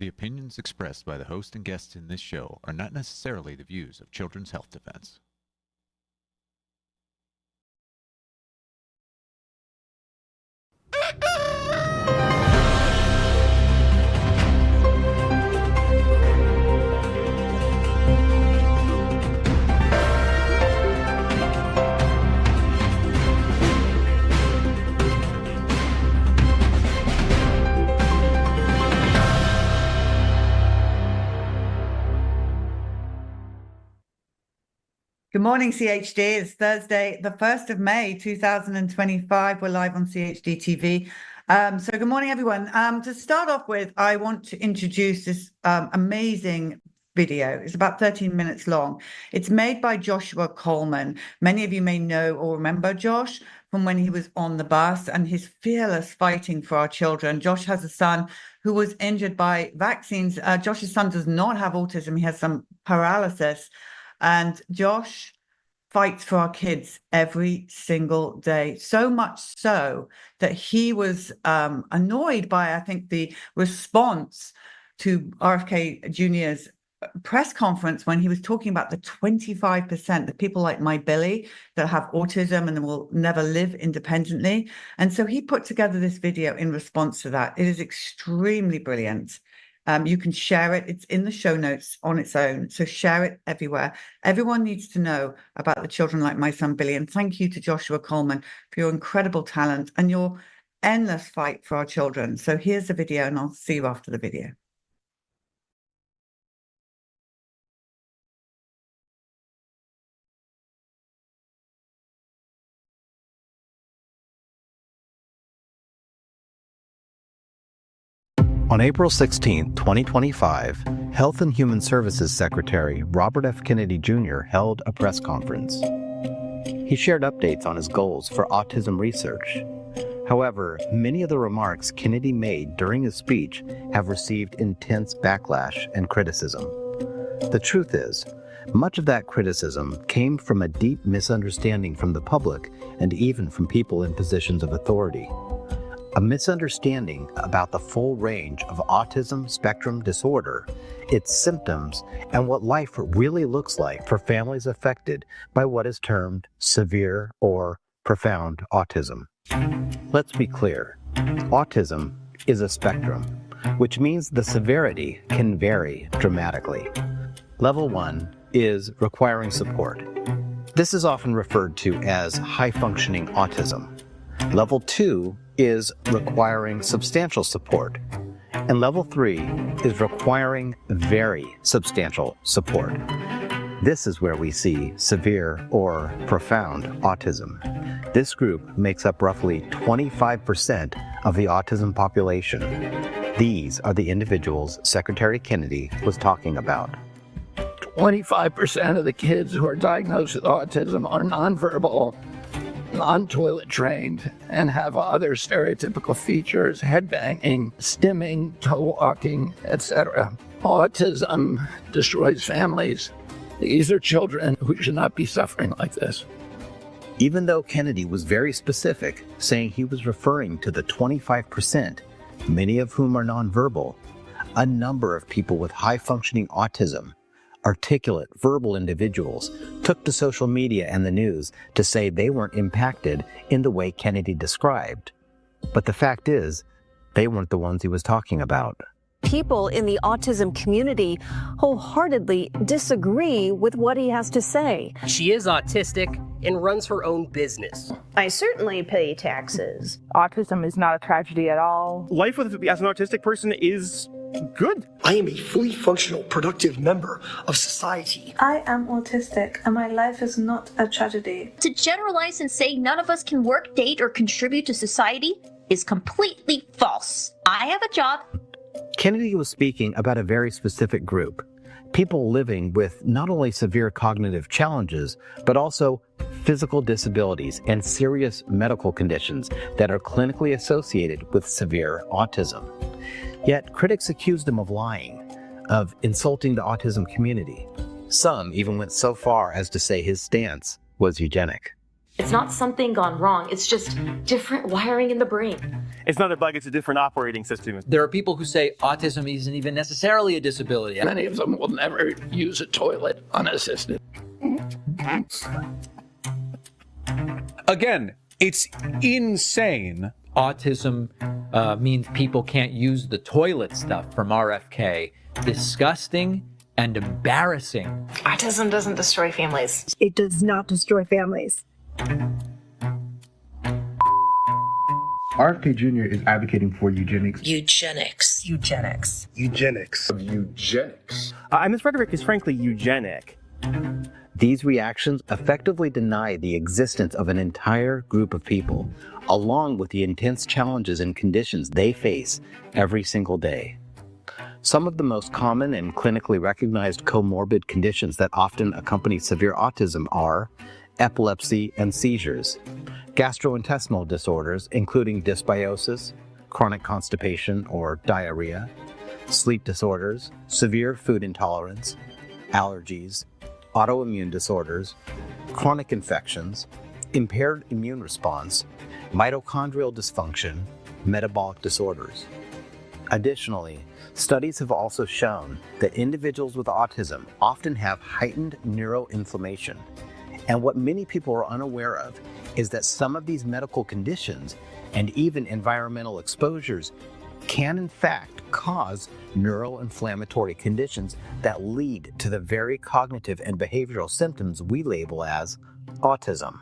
The opinions expressed by the host and guests in this show are not necessarily the views of Children's Health Defense. Good morning, CHD. It's Thursday, the 1st of May, 2025. We're live on CHD TV. So good morning, everyone. To start off with, I want to introduce this amazing video. It's about 13 minutes long. It's made by Joshua Coleman. Many of you may know or remember Josh from when he was on the bus and his fearless fighting for our children. Josh has a son who was injured by vaccines. Josh's son does not have autism. He has some paralysis. And Josh fights for our kids every single day, so much so that he was annoyed by, I think, the response to RFK Jr.'s press conference when he was talking about the 25%, the people like my Billy that have autism and will never live independently. And so he put together this video in response to that. It is extremely brilliant. You can share it. It's in the show notes on its own. So share it everywhere. Everyone needs to know about the children like my son, Billy. And thank you to Joshua Coleman for your incredible talent and your endless fight for our children. So here's the video, and I'll see you after the video. On April 16, 2025, Health and Human Services Secretary Robert F. Kennedy Jr. held a press conference. He shared updates on his goals for autism research. However, many of the remarks Kennedy made during his speech have received intense backlash and criticism. The truth is, much of that criticism came from a deep misunderstanding from the public and even from people in positions of authority. A misunderstanding about the full range of autism spectrum disorder, its symptoms, and what life really looks like for families affected by what is termed severe or profound autism. Let's be clear. Autism is a spectrum, which means the severity can vary dramatically. Level 1 is requiring support. This is often referred to as high-functioning autism. Level 2 is requiring substantial support, and level 3 is requiring very substantial support. This is where we see severe or profound autism. This group makes up roughly 25% of the autism population. These are the individuals Secretary Kennedy was talking about. 25% of the kids who are diagnosed with autism are nonverbal, non-toilet trained, and have other stereotypical features, headbanging, stimming, toe walking, etc. Autism destroys families. These are children who should not be suffering like this. Even though Kennedy was very specific, saying he was referring to the 25%, many of whom are nonverbal, a number of people with high-functioning autism, articulate, verbal individuals, took to social media and the news to say they weren't impacted in the way Kennedy described. But the fact is, they weren't the ones he was talking about. People in the autism community wholeheartedly disagree with what he has to say. She is autistic and runs her own business. I certainly pay taxes. Autism is not a tragedy at all. Life as an autistic person is good. I am a fully functional, productive member of society. I am autistic and my life is not a tragedy. To generalize and say none of us can work, date, or contribute to society is completely false. I have a job. Kennedy was speaking about a very specific group, people living with not only severe cognitive challenges, but also physical disabilities and serious medical conditions that are clinically associated with severe autism. Yet critics accused him of lying, of insulting the autism community. Some even went so far as to say his stance was eugenic. It's not something gone wrong. It's just different wiring in the brain. It's not a bug, it's a different operating system. There are people who say autism isn't even necessarily a disability. Many of them will never use a toilet unassisted. Again, it's insane. Autism means people can't use the toilet stuff from RFK. Disgusting and embarrassing. Autism doesn't destroy families. It does not destroy families. RFK Jr. is advocating for eugenics. Eugenics. Eugenics. Eugenics. Eugenics. This rhetoric is frankly eugenic. These reactions effectively deny the existence of an entire group of people, along with the intense challenges and conditions they face every single day. Some of the most common and clinically recognized comorbid conditions that often accompany severe autism are epilepsy and seizures, gastrointestinal disorders including dysbiosis, chronic constipation or diarrhea, sleep disorders, severe food intolerance, allergies, autoimmune disorders, chronic infections, impaired immune response, mitochondrial dysfunction, metabolic disorders. Additionally, studies have also shown that individuals with autism often have heightened neuroinflammation. And what many people are unaware of is that some of these medical conditions and even environmental exposures can in fact cause neuroinflammatory conditions that lead to the very cognitive and behavioral symptoms we label as autism.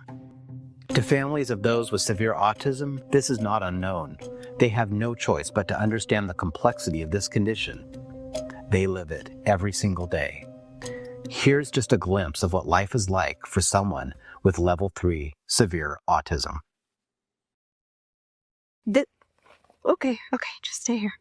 To families of those with severe autism, this is not unknown. They have no choice but to understand the complexity of this condition. They live it every single day. Here's just a glimpse of what life is like for someone with level 3 severe autism. Okay, just stay here.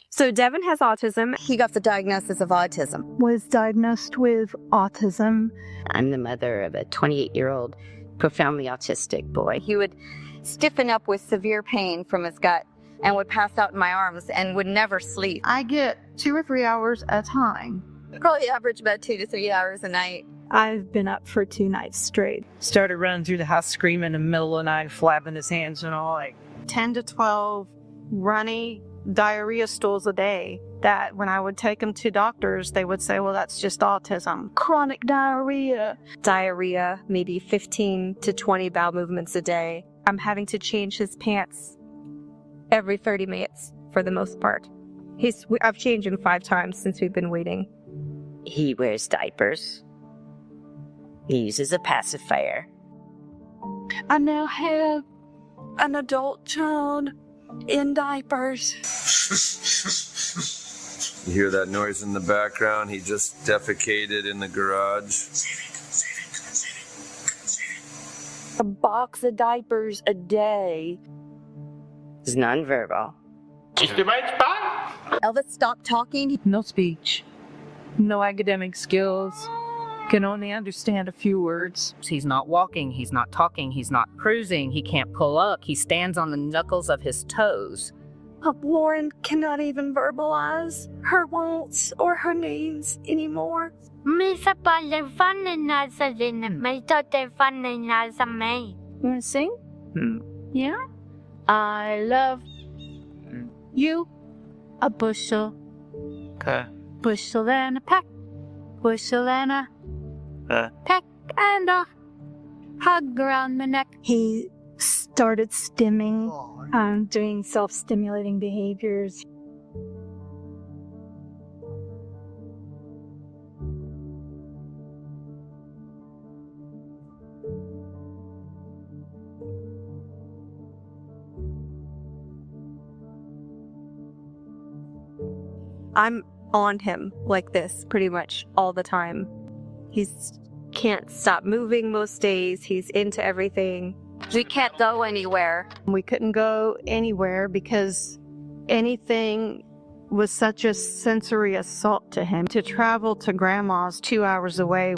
So Devin has autism. He got the diagnosis of autism. Was diagnosed with autism. I'm the mother of a 28-year-old profoundly autistic boy. He would stiffen up with severe pain from his gut and would pass out in my arms and would never sleep. I get 2 or 3 hours at a time. Probably average about 2 to 3 hours a night. I've been up for 2 nights straight. Started running through the house screaming in the middle of the night, flapping his hands and all, like 10 to 12 runny diarrhea stools a day that when I would take them to doctors, they would say, well, that's just autism. Chronic diarrhea. Diarrhea, maybe 15 to 20 bowel movements a day. I'm having to change his pants every 30 minutes for the most part. I've changed him 5 times since we've been waiting. He wears diapers. He uses a pacifier. I now have an adult child in diapers. You hear that noise in the background? He just defecated in the garage. A box of diapers a day. He's nonverbal. Elvis stopped talking. No speech, no academic skills, can only understand a few words. He's not walking, he's not talking, he's not cruising, he can't pull up, he stands on the knuckles of his toes. Lauren cannot even verbalize her wants or her needs anymore. You want to sing? Yeah? I love you. A bushel. Okay. Bushel and a peck. Bushel and a peck and a hug around my neck. He started stimming, doing self-stimulating behaviors. I'm on him like this pretty much all the time. He can't stop moving most days. He's into everything. We can't go anywhere. We couldn't go anywhere because anything was such a sensory assault to him. To travel to grandma's 2 hours away.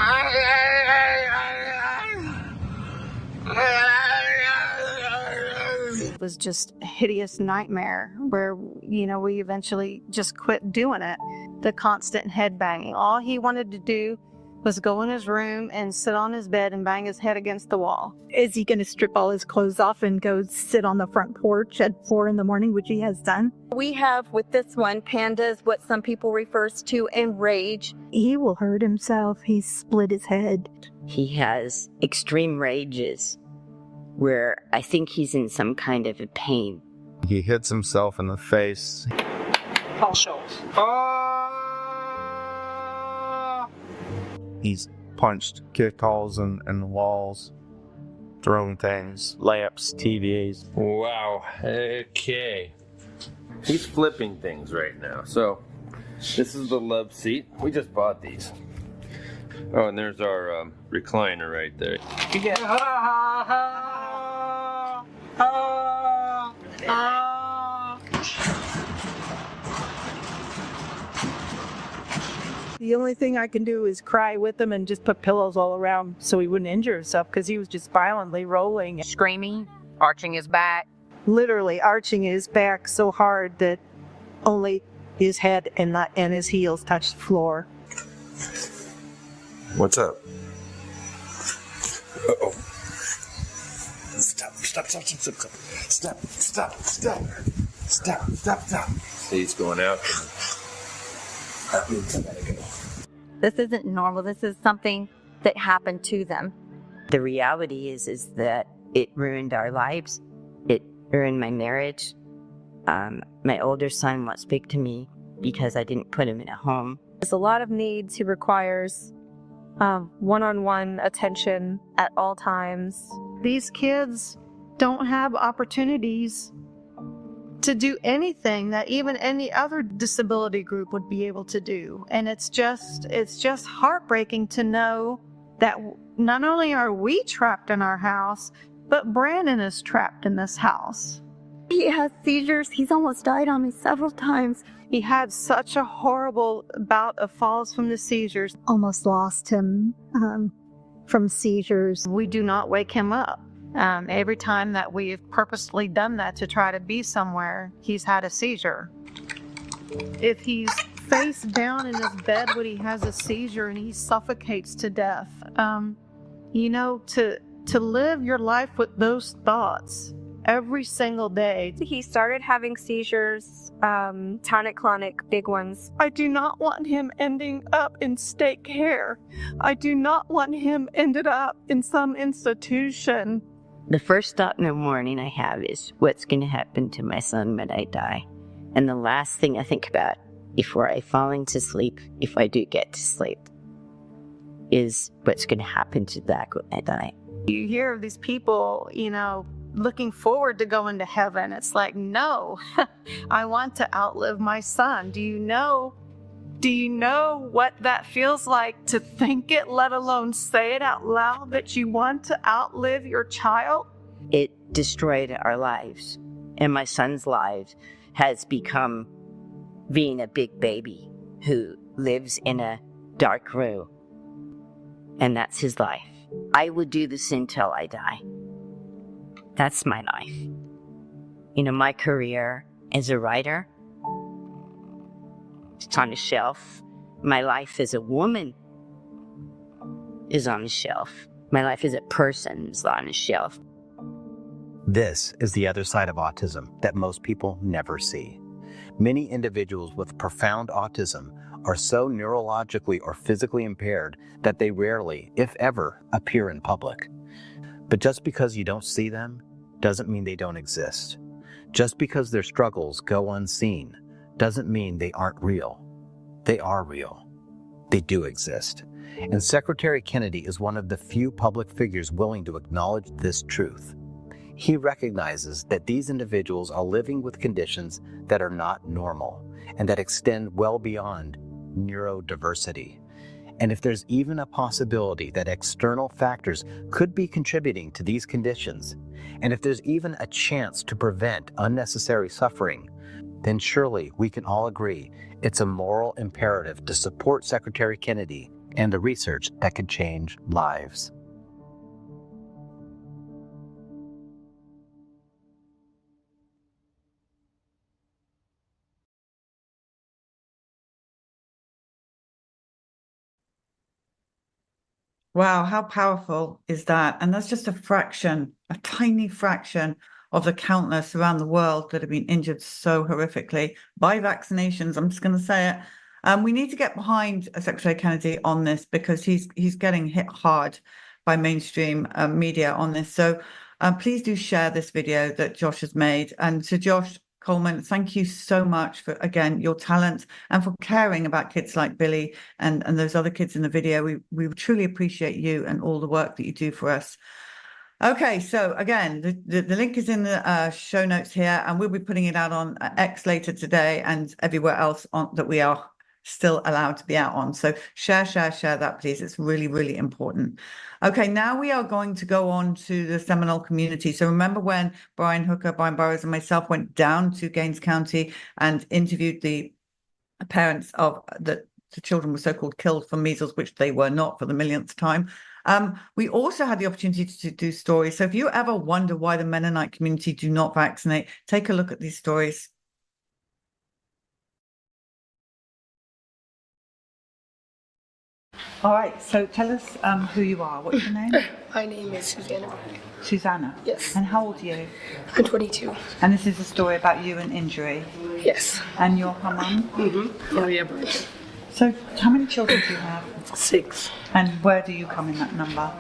It was just a hideous nightmare where, we eventually just quit doing it. The constant head banging. All he wanted to do was go in his room and sit on his bed and bang his head against the wall. Is he going to strip all his clothes off and go sit on the front porch at 4 a.m, which he has done? We have with this one, pandas, what some people refers to in rage. He will hurt himself. He split his head. He has extreme rages where I think he's in some kind of a pain. He hits himself in the face. He's punched, kicked holes in the walls, thrown things, lamps, TVs. Wow. Okay. He's flipping things right now. So, this is the love seat. We just bought these. Oh, and there's our recliner right there. You get The only thing I can do is cry with him and just put pillows all around so he wouldn't injure himself, because he was just violently rolling, screaming, arching his back. Literally arching his back so hard that only his head and his heels touched the floor. What's up? Uh-oh. Stop. See, he's going out. That means I gotta go. This isn't normal. This is something that happened to them. The reality is that it ruined our lives. It ruined my marriage. My older son won't speak to me because I didn't put him in a home. There's a lot of needs. He requires one-on-one attention at all times. These kids don't have opportunities to do anything that even any other disability group would be able to do. And it's just heartbreaking to know that not only are we trapped in our house, but Brandon is trapped in this house. He has seizures. He's almost died on me several times. He had such a horrible bout of falls from the seizures. Almost lost him from seizures. We do not wake him up. Every time that we've purposely done that to try to be somewhere, he's had a seizure. If he's face down in his bed when he has a seizure and he suffocates to death, to live your life with those thoughts every single day. He started having seizures, tonic-clonic, big ones. I do not want him ending up in state care. I do not want him ended up in some institution. The first thought in the morning I have is what's going to happen to my son when I die. And the last thing I think about before I fall into sleep, if I do get to sleep, is what's going to happen to Zach when I die. You hear of these people, looking forward to going to heaven. It's like, no, I want to outlive my son. Do you know what that feels like to think it, let alone say it out loud, that you want to outlive your child? It destroyed our lives. And my son's life has become being a big baby who lives in a dark room. And that's his life. I would do this until I die. That's my life. My career as a writer, it's on the shelf. My life as a woman is on the shelf. My life as a person is on the shelf. This is the other side of autism that most people never see. Many individuals with profound autism are so neurologically or physically impaired that they rarely, if ever, appear in public. But just because you don't see them doesn't mean they don't exist. Just because their struggles go unseen doesn't mean they aren't real. They are real. They do exist. And Secretary Kennedy is one of the few public figures willing to acknowledge this truth. He recognizes that these individuals are living with conditions that are not normal and that extend well beyond neurodiversity. And if there's even a possibility that external factors could be contributing to these conditions, and if there's even a chance to prevent unnecessary suffering, then surely we can all agree it's a moral imperative to support Secretary Kennedy and the research that could change lives. Wow, how powerful is that? And that's just a fraction, a tiny fraction of the countless around the world that have been injured so horrifically by vaccinations. I'm just going to say it. We need to get behind Secretary Kennedy on this because he's getting hit hard by mainstream media on this. So please do share this video that Josh has made. And to Josh Coleman, thank you so much for, again, your talent and for caring about kids like Billy and those other kids in the video. We truly appreciate you and all the work that you do for us. Okay, so again, the link is in the show notes here, and we'll be putting it out on X later today and everywhere else that we are still allowed to be out on. So share that, please. It's really, really important. Okay, now we are going to go on to the Seminole community. So remember when Brian Burrows and myself went down to Gaines County and interviewed the parents of the children were so-called killed for measles, which they were not, for the millionth time. We also had the opportunity to do stories. So if you ever wonder why the Mennonite community do not vaccinate, take a look at these stories. All right, so tell us who you are. What's your name? My name is Susanna. Susanna? Yes. And how old are you? I'm 22. And this is a story about you and injury? Yes. And your mum? Mm-hmm. Oh, yeah, Bridget. So how many children do you have? 6. And where do you come in that number?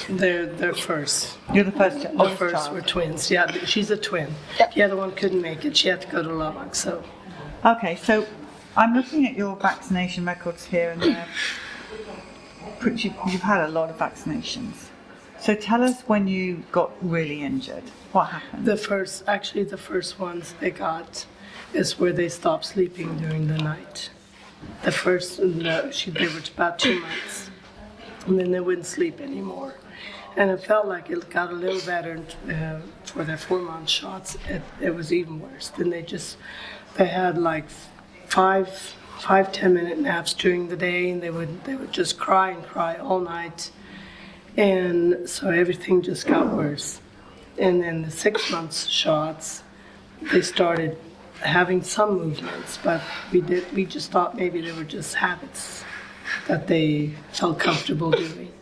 They're first. You're the first child? The first were twins. Yeah, she's a twin. Yep. The other one couldn't make it. She had to go to Lubbock, so. Okay, so I'm looking at your vaccination records here, and you've had a lot of vaccinations. So tell us when you got really injured. What happened? The first ones they got is where they stopped sleeping during the night. The first, they were about 2 months, and then they wouldn't sleep anymore. And it felt like it got a little better for their 4-month shots. It was even worse. Then they had like 5-10-minute naps during the day, and they would just cry and cry all night. And so everything just got worse. And then the 6-month shots, they started having some movements, but we just thought maybe they were just habits that they felt comfortable doing.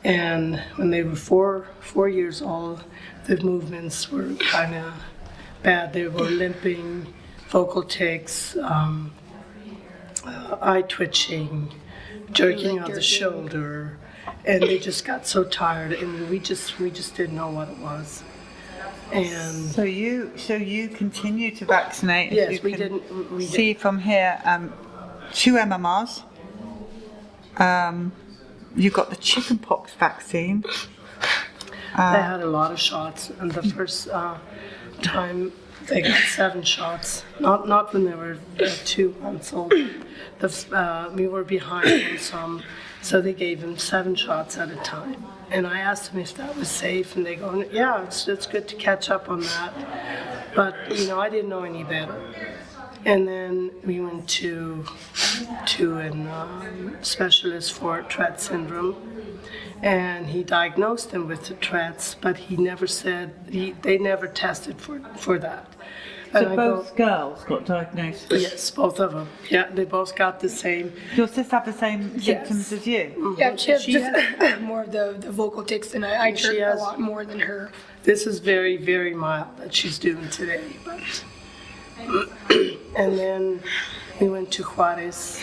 And when they were 4 years old, the movements were kind of bad. They were limping, vocal tics, eye twitching, jerking of the shoulder, and they just got so tired, and we just didn't know what it was. And so you continue to vaccinate. Yes, we see from here 2 MMRs. You got the chickenpox vaccine. They had a lot of shots, and the first time they got 7 shots. Not when they were 2 months old. We were behind them some, so they gave them 7 shots at a time. And I asked them if that was safe, and they go, yeah, it's good to catch up on that. But, I didn't know any better. And then we went to a specialist for Tourette syndrome, and he diagnosed them with the Tourette's, but he never said, they never tested for that. So both girls got diagnosed? Yes, both of them. Yeah, they both got the same. Your sister have the same symptoms as you? Mm-hmm. Yeah, she has more of the vocal tics than I jerk a lot more than her. This is very, very mild that she's doing today. But and then we went to Juarez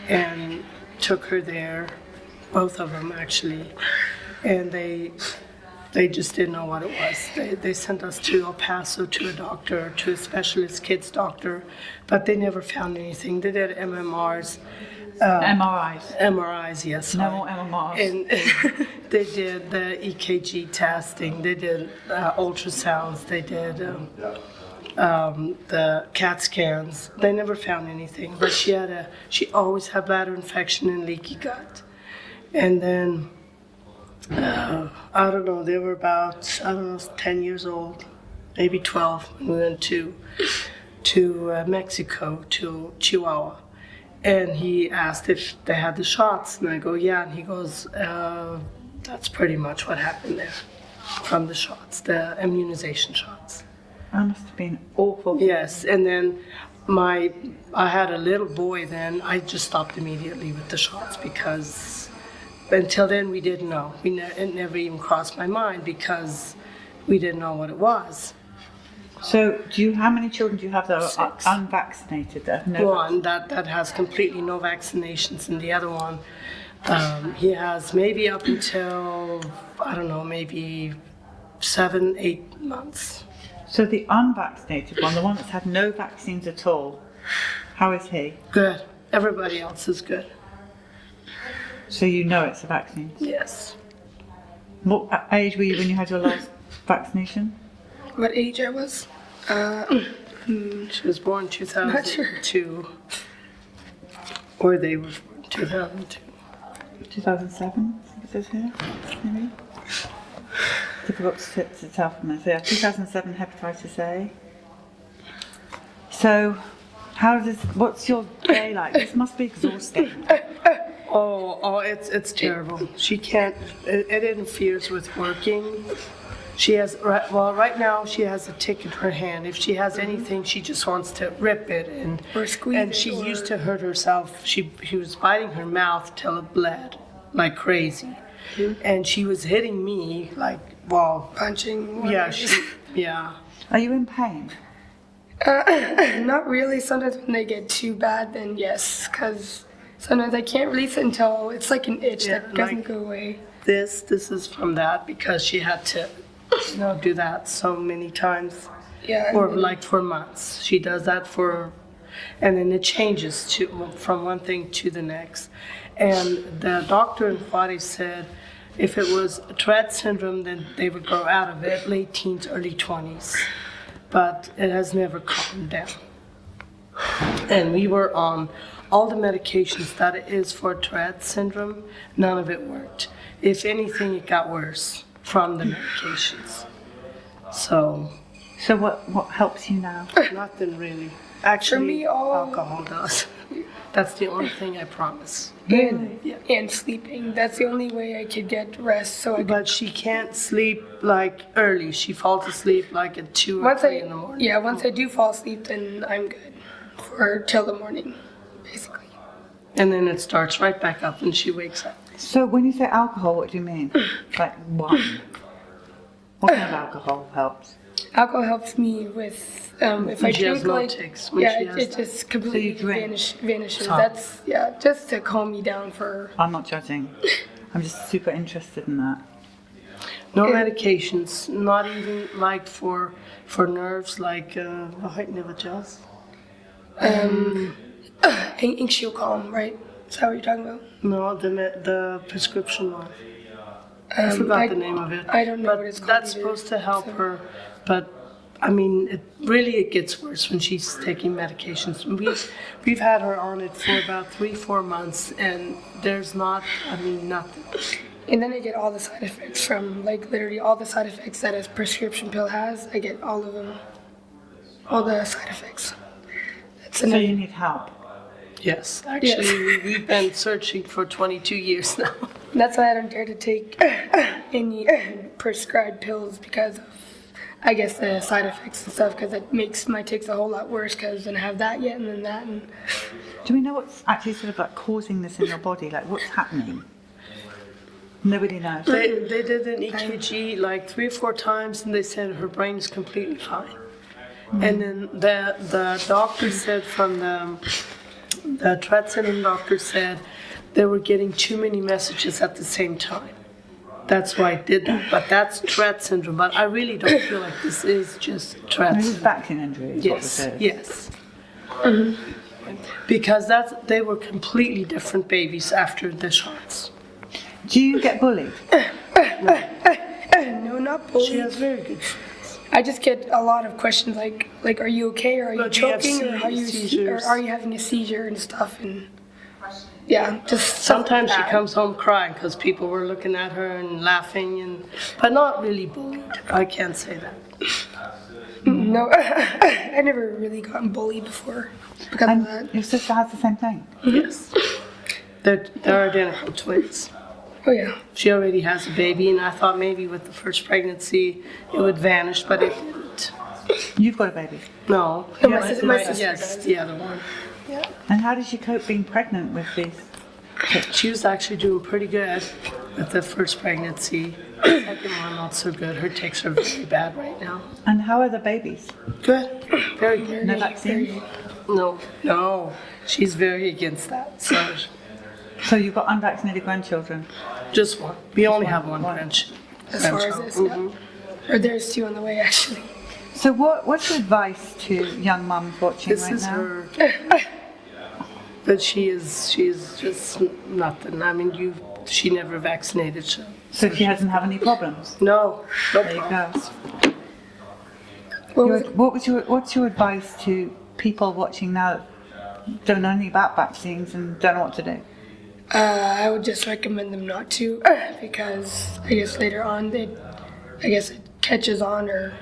and took her there, both of them actually, and they just didn't know what it was. They sent us to El Paso to a doctor, to a specialist kids doctor, but they never found anything. They did MMRs. MRIs. MRIs, yes. No more MMRs. And they did the EKG testing. They did ultrasounds. They did the CAT scans. They never found anything. But she always had bladder infection and leaky gut. And then I don't know, they were about 10 years old, maybe 12, when we went to Mexico, to Chihuahua. And he asked if they had the shots, and I go, yeah, and he goes, that's pretty much what happened there from the shots, the immunization shots. That must have been awful. Yes, and then I had a little boy then. I just stopped immediately with the shots because until then, we didn't know. It never even crossed my mind because we didn't know what it was. So, how many children do you have that are unvaccinated? That have no one that has completely no vaccinations, and the other one, he has maybe up until, I don't know, maybe 7-8 months. So the unvaccinated one, the one that's had no vaccines at all, how is he? Good. Everybody else is good. So you know it's a vaccine? Yes. What age were you when you had your last vaccination? What age I was? She was born 2002. Or they were 2002. 2007, I think it says here, maybe? Difficult to tell from this. Yeah, 2007 hepatitis A. So, what's your day like? This must be exhausting. Oh, it's terrible. She can't, it interferes with working. She has, right now she has a tick in her hand. If she has anything, she just wants to rip it or squeeze and she used to hurt herself. She was biting her mouth till it bled like crazy. And she was hitting me like, punching. Yeah. Are you in pain? Not really. Sometimes when they get too bad, then yes, because sometimes I can't release it until it's like an itch that doesn't go away. This is from that because she had to, do that so many times. Yeah. For months. She does that and then it changes from one thing to the next. And the doctor in Juarez said if it was Tourette syndrome, then they would grow out of it late teens, early 20s. But it has never calmed down. And we were on all the medications that it is for Tourette syndrome. None of it worked. If anything, it got worse from the medications. So what helps you now? Nothing really. Actually, for me, alcohol does. That's the only thing I promise. And sleeping. That's the only way I could get rest. But she can't sleep like early. She falls asleep like at 2 or 3 in the morning. Yeah, once I do fall asleep, then I'm good till the morning, basically. And then it starts right back up when she wakes up. So when you say alcohol, what do you mean? Like what? What kind of alcohol helps? Alcohol helps me with if I drink it just completely vanishes. That's just to calm me down for. I'm not judging. I'm just super interested in that. No medications, not even like for nerves, like Height-Nivajaz. Anxio calm, right? Is that what you're talking about? No, the prescription one. I forgot the name of it. I don't know what it's called. That's supposed to help her, but I mean, it gets worse when she's taking medications. We've had her on it for about 3-4 months, and there's nothing. And then I get all the side effects from, literally all the side effects that a prescription pill has. I get all of them, all the side effects. So you need help? Yes, actually, we've been searching for 22 years now. That's why I don't dare to take any prescribed pills because of, I guess, the side effects and stuff, because it makes my tics a whole lot worse because then I have that yet and then that. Do we know what's actually sort of like causing this in your body? Like what's happening? Nobody knows. They did an EKG like 3 or 4 times and they said her brain is completely fine. And then the doctor said from the Tourette syndrome doctor said they were getting too many messages at the same time. That's why I did that. But that's Tourette syndrome. But I really don't feel like this is just Tourette syndrome. This is vaccine injury. Yes. Mm-hmm. Because they were completely different babies after the shots. Do you get bullied? No, not bullied. She has very good friends. I just get a lot of questions like are you okay, or are you choking, or are you having a seizure and stuff, and just sometimes she comes home crying because people were looking at her and laughing, but not really bullied. I can't say that. No, I never really gotten bullied before because of that. Your sister has the same thing? Yes, they're identical twins. Oh yeah. She already has a baby, and I thought maybe with the first pregnancy it would vanish, but it didn't. You've got a baby? No. My sister yes, does. the other one. Yeah. And how did she cope being pregnant with these? She was actually doing pretty good with the first pregnancy. Second one, not so good. Her ticks are very bad right now. And how are the babies? Good. Very good. No vaccine? No. She's very against that. So you've got unvaccinated grandchildren? Just one. We only have one grandchild. As far as this, yeah. Or there's two on the way, actually. So what's your advice to young mums watching This right is now? her. But she's just nothing. I mean, she never vaccinated, So she hasn't had any problems? No there problems. You go. What's your advice to people watching now that don't know anything about vaccines and don't know what to do? I would just recommend them not to, because I guess later on it catches on, or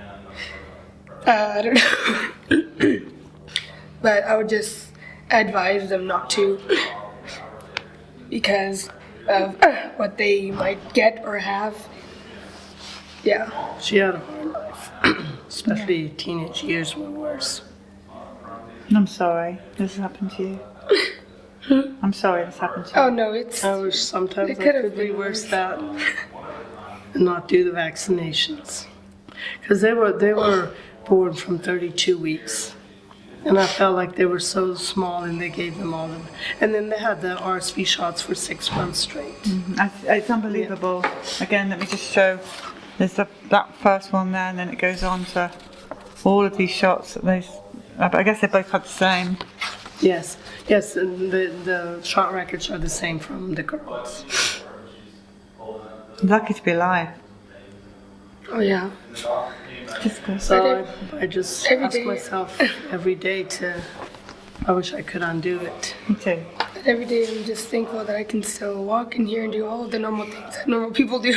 I don't know. But I would just advise them not to, because of what they might get or have. Yeah. She had a hard life, especially teenage years were worse. I'm sorry this happened to you. I'm sorry this happened to you. Oh no, it's. I wish sometimes it I could have could been reverse worse. that and not do the vaccinations, because they were born from 32 weeks. And I felt like they were so small, and they gave them all them. And then they had the RSV shots for 6 months straight. It's unbelievable. Again, let me just show. There's that first one there, and then it goes on to all of these shots. I guess they both had the same. Yes, and the shot records are the same from the girls. Lucky to be alive. Oh yeah. Just good. So I just ask myself every day I wish I could undo it. Me too. But every day I'm just thankful that I can still walk in here and do all of the normal things that normal people do.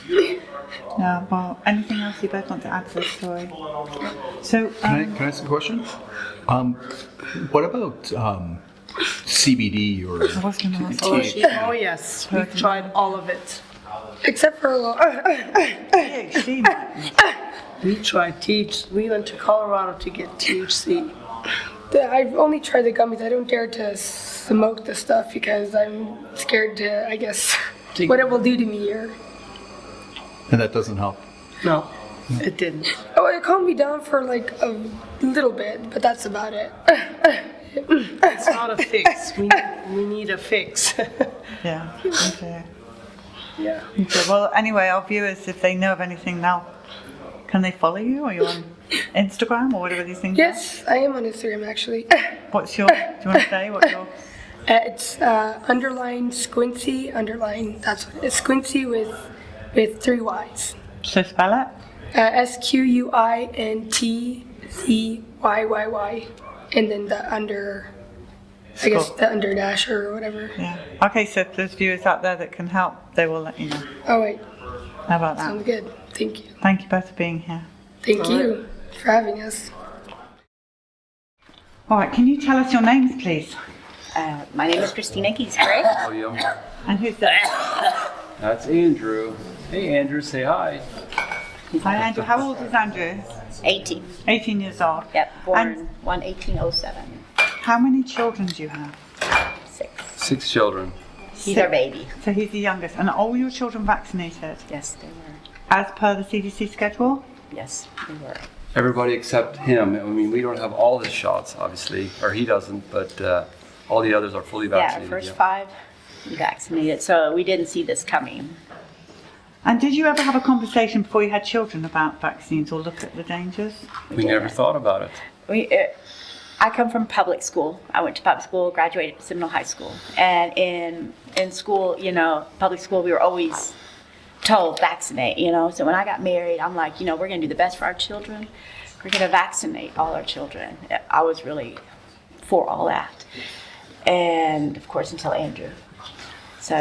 Yeah, well, anything else you both want to add to the story? So, Can I ask a question? What about CBD or I was going to ask. Oh yes, we've tried all of it. Except for a little. THC. We tried THC. We went to Colorado to get THC. I've only tried the gummies. I don't dare to smoke the stuff because I'm scared to, I guess, what it will do to me. and that doesn't help? No, it didn't. Oh, it calmed me down for like a little bit, but that's about it. It's not a fix. We need a fix. Yeah. Okay. Yeah. Okay. Well, anyway, our viewers, if they know of anything now, can they follow you? Are you on Instagram or whatever these things Yes, I am on Instagram actually. What's your, do you want to say what your? It's underline squincy, underline, that's what it is, squincy with 3 Y's. So spell it? SQUINTZYYY. And then the under, I guess the under dash or whatever. Yeah. Okay, so if there's viewers out there that can help, they will let you know. Oh wait. How about that? Sounds good. Thank you. Thank you both for being here. Thank you for having us. All right, can you tell us your names, please? My name is Christina Giesgray. William. And who's that? That's Andrew. Hey, Andrew, say hi. Hi, Andrew. How old is Andrew? 18. 18 years old. Yep, born 1807. How many children do you have? 6. 6 children. He's our baby. So he's the youngest. And are all your children vaccinated? Yes, they were. As per the CDC schedule? Yes, they were. Everybody except him. I mean, we don't have all his shots, obviously, or he doesn't, but all the others are fully vaccinated. Yeah, first 5 vaccinated, so we didn't see this coming. And did you ever have a conversation before you had children about vaccines or look at the dangers? We never thought about it. I come from public school. I went to public school, graduated at Seminole High School. And in school, public school, we were always told vaccinate, So when I got married, I'm like, we're going to do the best for our children. We're going to vaccinate all our children. I was really for all that. And of course, until Andrew. So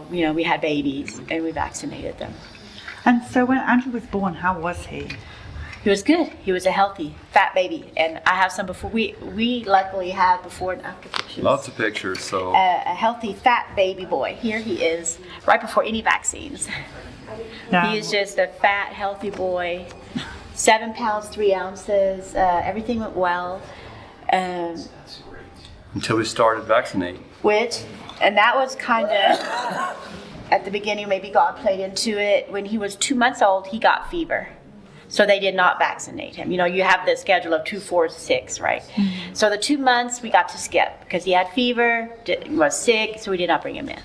we had babies and we vaccinated them. And so when Andrew was born, how was he? He was good. He was a healthy, fat baby. And I have some before. We luckily have before and after pictures. Lots of pictures, so. A healthy, fat baby boy. Here he is, right before any vaccines. Yeah. He is just a fat, healthy boy. 7 pounds, 3 ounces. Everything went well. until we started vaccinating. And that was kind of, at the beginning, maybe God played into it. When he was 2 months old, he got fever. So they did not vaccinate him. You know, you have the schedule of 2, 4, 6, right? Mm-hmm. So the 2 months we got to skip because he had fever, was sick, so we did not bring him in.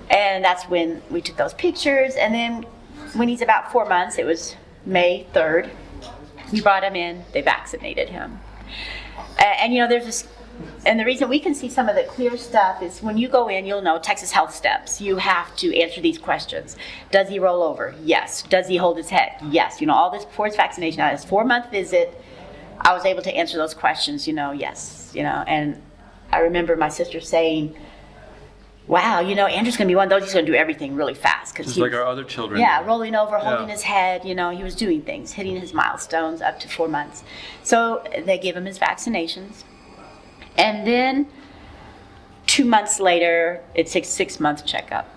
And that's when we took those pictures. And then when he's about 4 months, it was May 3rd, we brought him in, they vaccinated him. And you know, there's this, and the reason we can see some of the clear stuff is when you go in, you'll know Texas Health Steps. You have to answer these questions. Does he roll over? Yes. Does he hold his head? Yes. You know, all this before his vaccination. Now, his 4-month visit, I was able to answer those questions, you know, yes. You know, and I remember my sister saying, wow, you know, Andrew's going to be one of those, he's going to do everything really fast. Just like our other children. Yeah, rolling over, holding his head, you know, he was doing things, hitting his milestones up to 4 months. So they gave him his vaccinations. And then 2 months later, it's a 6-month checkup.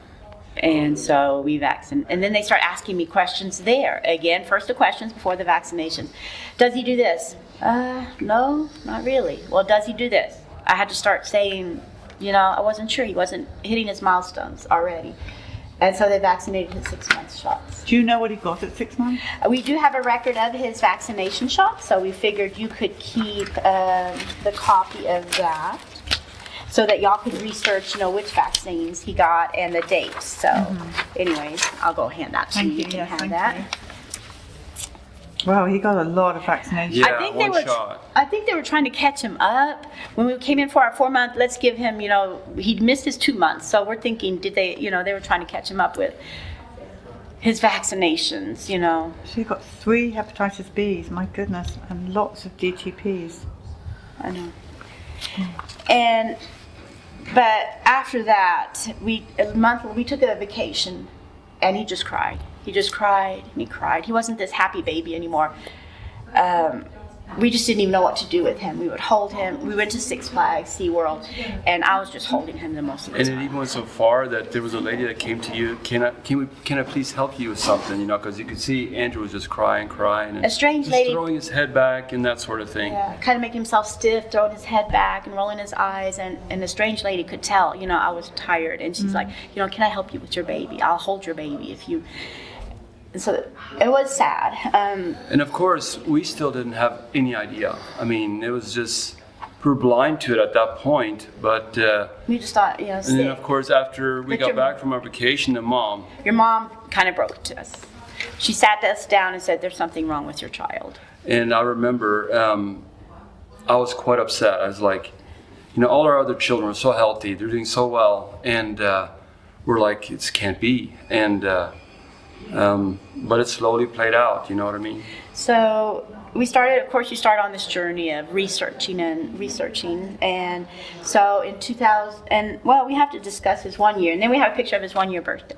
And so we vaccinate. And then they start asking me questions there. Again, first the questions before the vaccination. Does he do this? No, not really. Well, does he do this? I had to start saying, you know, I wasn't sure. He wasn't hitting his milestones already. And so they vaccinated his 6-month shots. Do you know what he got at 6 months? We do have a record of his vaccination shots, so we figured you could keep the copy of that so that y'all could research, you know, which vaccines he got and the dates. So anyways, I'll go hand that to you. You can have that. Wow, he got a lot of vaccinations. Yeah, I think they were trying to catch him up. When we came in for our 4-month, let's give him, you know, he'd missed his 2 months. So we're thinking, did they, you know, they were trying to catch him up with his vaccinations, you know. So he got 3 hepatitis Bs, my goodness, and lots of DTPs. I know. But after that, we took a vacation, and he just cried. He just cried and he cried. He wasn't this happy baby anymore. We just didn't even know what to do with him. We would hold him. We went to Six Flags, SeaWorld, and I was just holding him the most of the time. And it even went so far that there was a lady that came to you, can I please help you with something, you know, because you could see Andrew was just crying, and a strange lady throwing his head back and that sort of thing. Yeah, kind of making himself stiff, throwing his head back and rolling his eyes, and the strange lady could tell, you know, I was tired, and she's like, you know, can I help you with your baby? I'll hold your baby if you... And so it was sad. And of course, we still didn't have any idea. I mean, it was just, we were blind to it at that point, but... we just thought, you know, and then of course, after we got back from our vacation, your mom kind of broke it to us. She sat us down and said, there's something wrong with your child. And I remember I was quite upset. I was like, you know, all our other children are so healthy, they're doing so well, and we're like, it can't be. And but it slowly played out, you know what I mean? So we started, of course, you start on this journey of researching. And so in 2000, and well, we have to discuss his 1 year, and then we have a picture of his 1 year birthday.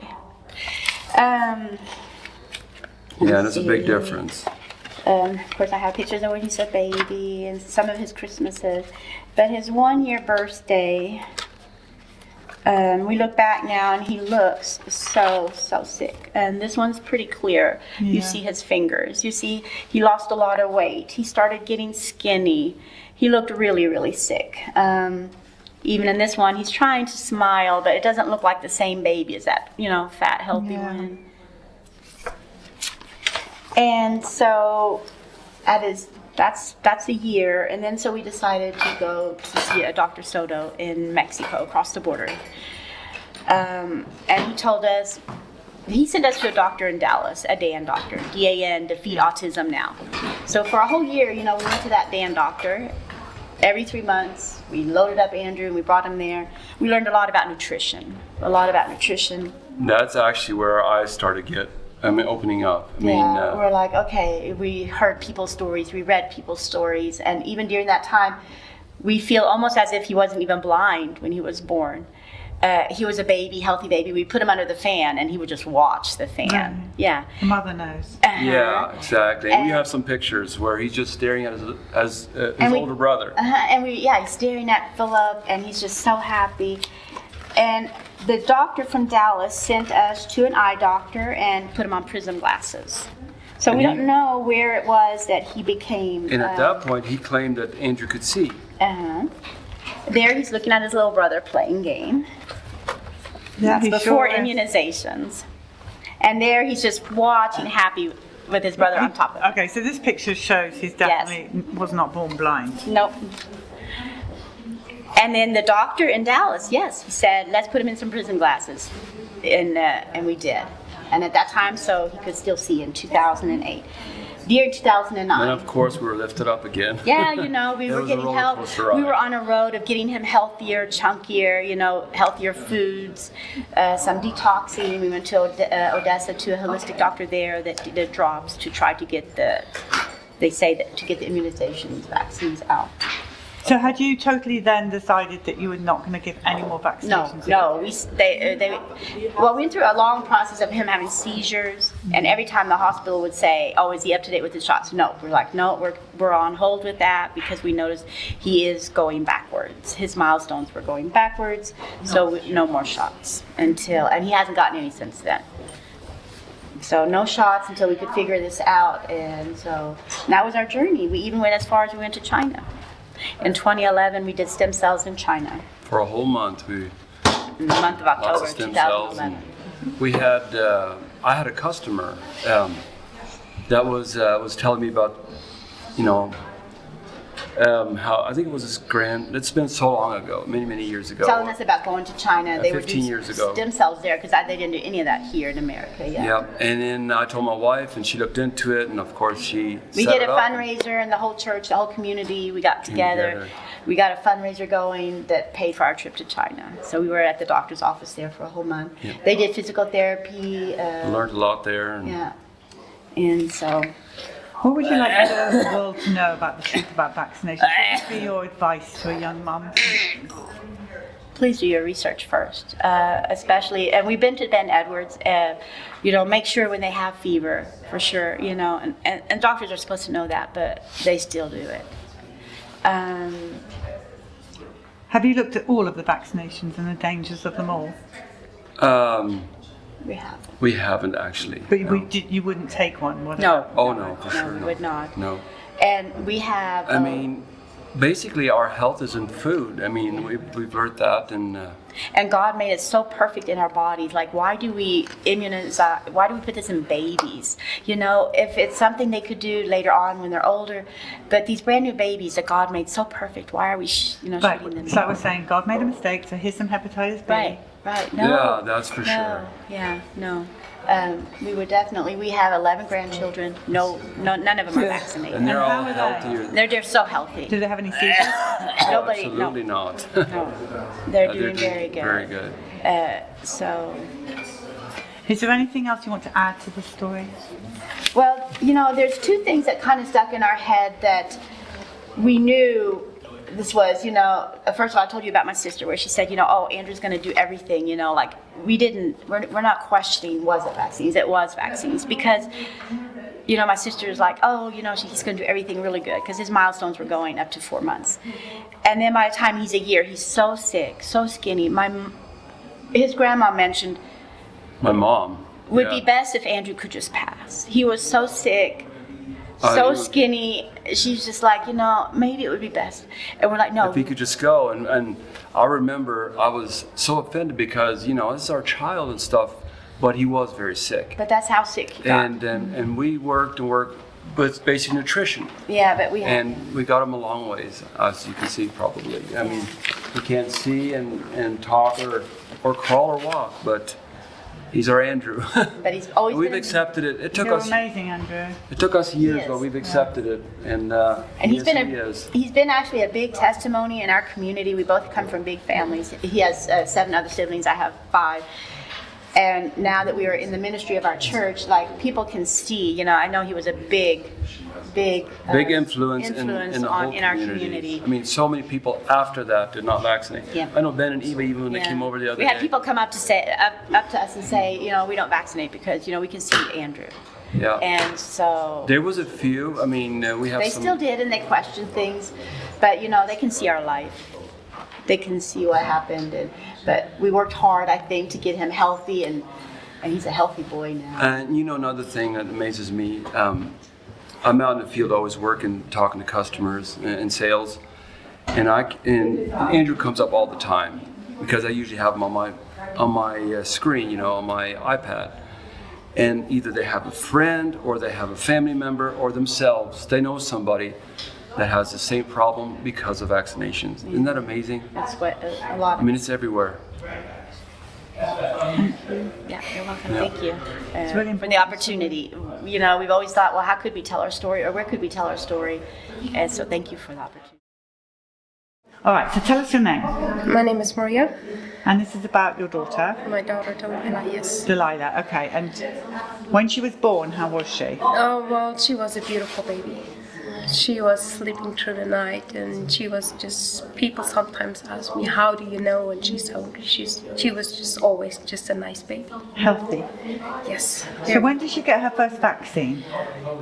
Yeah, that's a big difference. Of course, I have pictures of when he's a baby and some of his Christmases. But his 1 year birthday, we look back now and he looks so sick. And this one's pretty clear. Yeah. You see his fingers. You see he lost a lot of weight. He started getting skinny. He looked really sick. Even in this one, he's trying to smile, but it doesn't look like the same baby as that, you know, fat, healthy one. And so that's a year, and then so we decided to go to see a Dr. Soto in Mexico, across the border. And he told us, he sent us to a doctor in Dallas, a Dan doctor, DAN, Defeat Autism Now. So for a whole year, you know, we went to that Dan doctor. Every 3 months, we loaded up Andrew and we brought him there. We learned a lot about nutrition. That's actually where our eyes started opening up. We're like, okay, we heard people's stories, we read people's stories, and even during that time, we feel almost as if he wasn't even blind when he was born. He was a baby, healthy baby. We put him under the fan, and he would just watch the fan. Right. Yeah. The mother knows. Yeah, exactly. And we have some pictures where he's just staring at his older brother. And he's staring at Philip, and he's just so happy. And the doctor from Dallas sent us to an eye doctor and put him on prism glasses. So we don't know where it was that he became... And at that point, he claimed that Andrew could see. There he's looking at his little brother playing game. That's before immunizations. And there he's just watching, happy with his brother on top of him. Okay, so this picture shows he's definitely was not born blind. Nope. And then the doctor in Dallas, yes, he said, let's put him in some prism glasses. And we did. And at that time, so he could still see in 2008. Year 2009. And of course, we were lifted up again. Yeah, we were getting help. We were on a road of getting him healthier, chunkier, healthier foods, some detoxing. We went to Odessa to a holistic doctor there that did drops to try to get to get the immunizations, vaccines out. So had you totally then decided that you were not going to give any more vaccinations? No. We went through a long process of him having seizures, and every time the hospital would say, "Oh, is he up to date with his shots?" No, we're like, no, we're on hold with that because we noticed he is going backwards. His milestones were going backwards, so no more shots and he hasn't gotten any since then. So no shots until we could figure this out, and so that was our journey. We even went as far as we went to China. In 2011, we did stem cells in China. For a whole month, in the month of October 2011. We had, I had a customer that was telling me about, how I think it was it's been so long ago, many years ago. Telling us about going to China. They 15 years ago. Stem cells there because they didn't do any of that here in America yet. Yeah, and then I told my wife, and she looked into it, and of course we did a fundraiser, and the whole church, the whole community, we got together. We got a fundraiser going that paid for our trip to China. So we were at the doctor's office there for a whole month. Yeah. They did physical therapy. Learned a lot there. And so. What would you like the world to know about the truth about vaccinations? What would be your advice to a young mum? Please do your research first, especially, and we've been to Ben Edwards, make sure when they have fever, for sure, and doctors are supposed to know that, but they still do it. Have you looked at all of the vaccinations and the dangers of them all? We haven't actually. But you wouldn't take one, would you? No. Oh no, for sure. No, we would not. No. And we have. Basically, our health is in food. We've heard that, and God made it so perfect in our bodies. Like, why do we immunize? Why do we put this in babies? If it's something they could do later on when they're older, but these brand new babies that God made so perfect, why are we, shooting them? So we're saying God made a mistake. So here's some hepatitis B. Right. No. Yeah, that's for sure. Yeah. No. We have 11 grandchildren. No, none of them are vaccinated. And they're all healthier. They're so healthy. Do they have any seizures? Nobody. Absolutely not. No. They're doing very good. Very good. Is there anything else you want to add to the story? Well, there's two things that kind of stuck in our head that we knew. This was, first of all, I told you about my sister where she said, Andrew's going to do everything, we're not questioning, was it vaccines? It was vaccines because, my sister's like, he's going to do everything really good because his milestones were going up to 4 months. And then by the time he's a year, he's so sick, so skinny. His grandma mentioned. My mom. Would be best if Andrew could just pass. He was so sick. So skinny, she's just like, maybe it would be best. And we're like, no. If he could just go. And I remember I was so offended because, this is our child and stuff, but he was very sick. But that's how sick he got. And we worked with basic nutrition. Yeah, but we And we got him a long ways, as you can see probably. He can't see and talk or crawl or walk, but he's our Andrew. But he's always we've accepted it. It took You're us amazing, Andrew. It took us years, but we've accepted it, and he's been actually a big testimony in our community. We both come from big families. He has 7 other siblings. I have 5. And now that we are in the ministry of our church, people can see. I know he was a big influence in our community. So many people after that did not vaccinate. Yeah. I know Ben and Eva, even when they came over the other day. We had people come up to us and say, we don't vaccinate because we can see Andrew. Yeah. And so there was a few. We have. They still did, and they questioned things, but they can see our life. They can see what happened, but we worked hard, I think, to get him healthy, and he's a healthy boy now. And another thing that amazes me. I'm out in the field always working, talking to customers in sales. and Andrew comes up all the time because I usually have him on my screen, on my iPad. And either they have a friend or they have a family member or themselves. They know somebody that has the same problem because of vaccinations. Isn't that amazing? That's what a lot of. I mean, it's everywhere. Yeah, you're welcome. Yeah. Thank you for the opportunity. We've always thought, well, how could we tell our story, or where could we tell our story? And so, thank you for the opportunity. All right, so tell us your name. My name is Maria. And this is about your daughter? My daughter, Delilah, yes. Delilah, okay. And when she was born, how was she? Oh, well, she was a beautiful baby. She was sleeping through the night, and she was just, people sometimes ask me, how do you know? And she was just always just a nice baby. Healthy? Yes. So when did she get her first vaccine?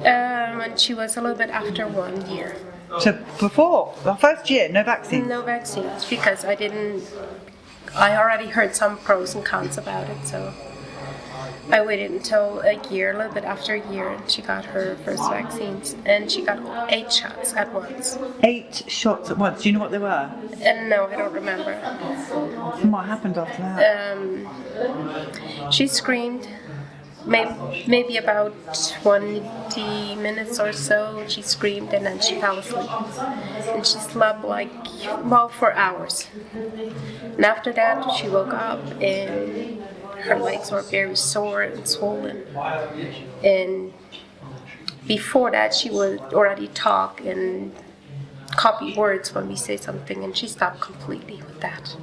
When she was a little bit after 1 year. So before, the first year, no vaccine? No vaccines, because I already heard some pros and cons about it, so I waited until a year, a little bit after a year, and she got her first vaccines, and she got 8 shots at once. 8 shots at once? Do you know what they were? And no, I don't remember. And what happened after that? She screamed. Maybe about 20 minutes or so, she screamed and then she fell asleep. And she slept for hours. And after that, she woke up and her legs were very sore and swollen. And before that, she would already talk and copy words when we say something, and she stopped completely with that.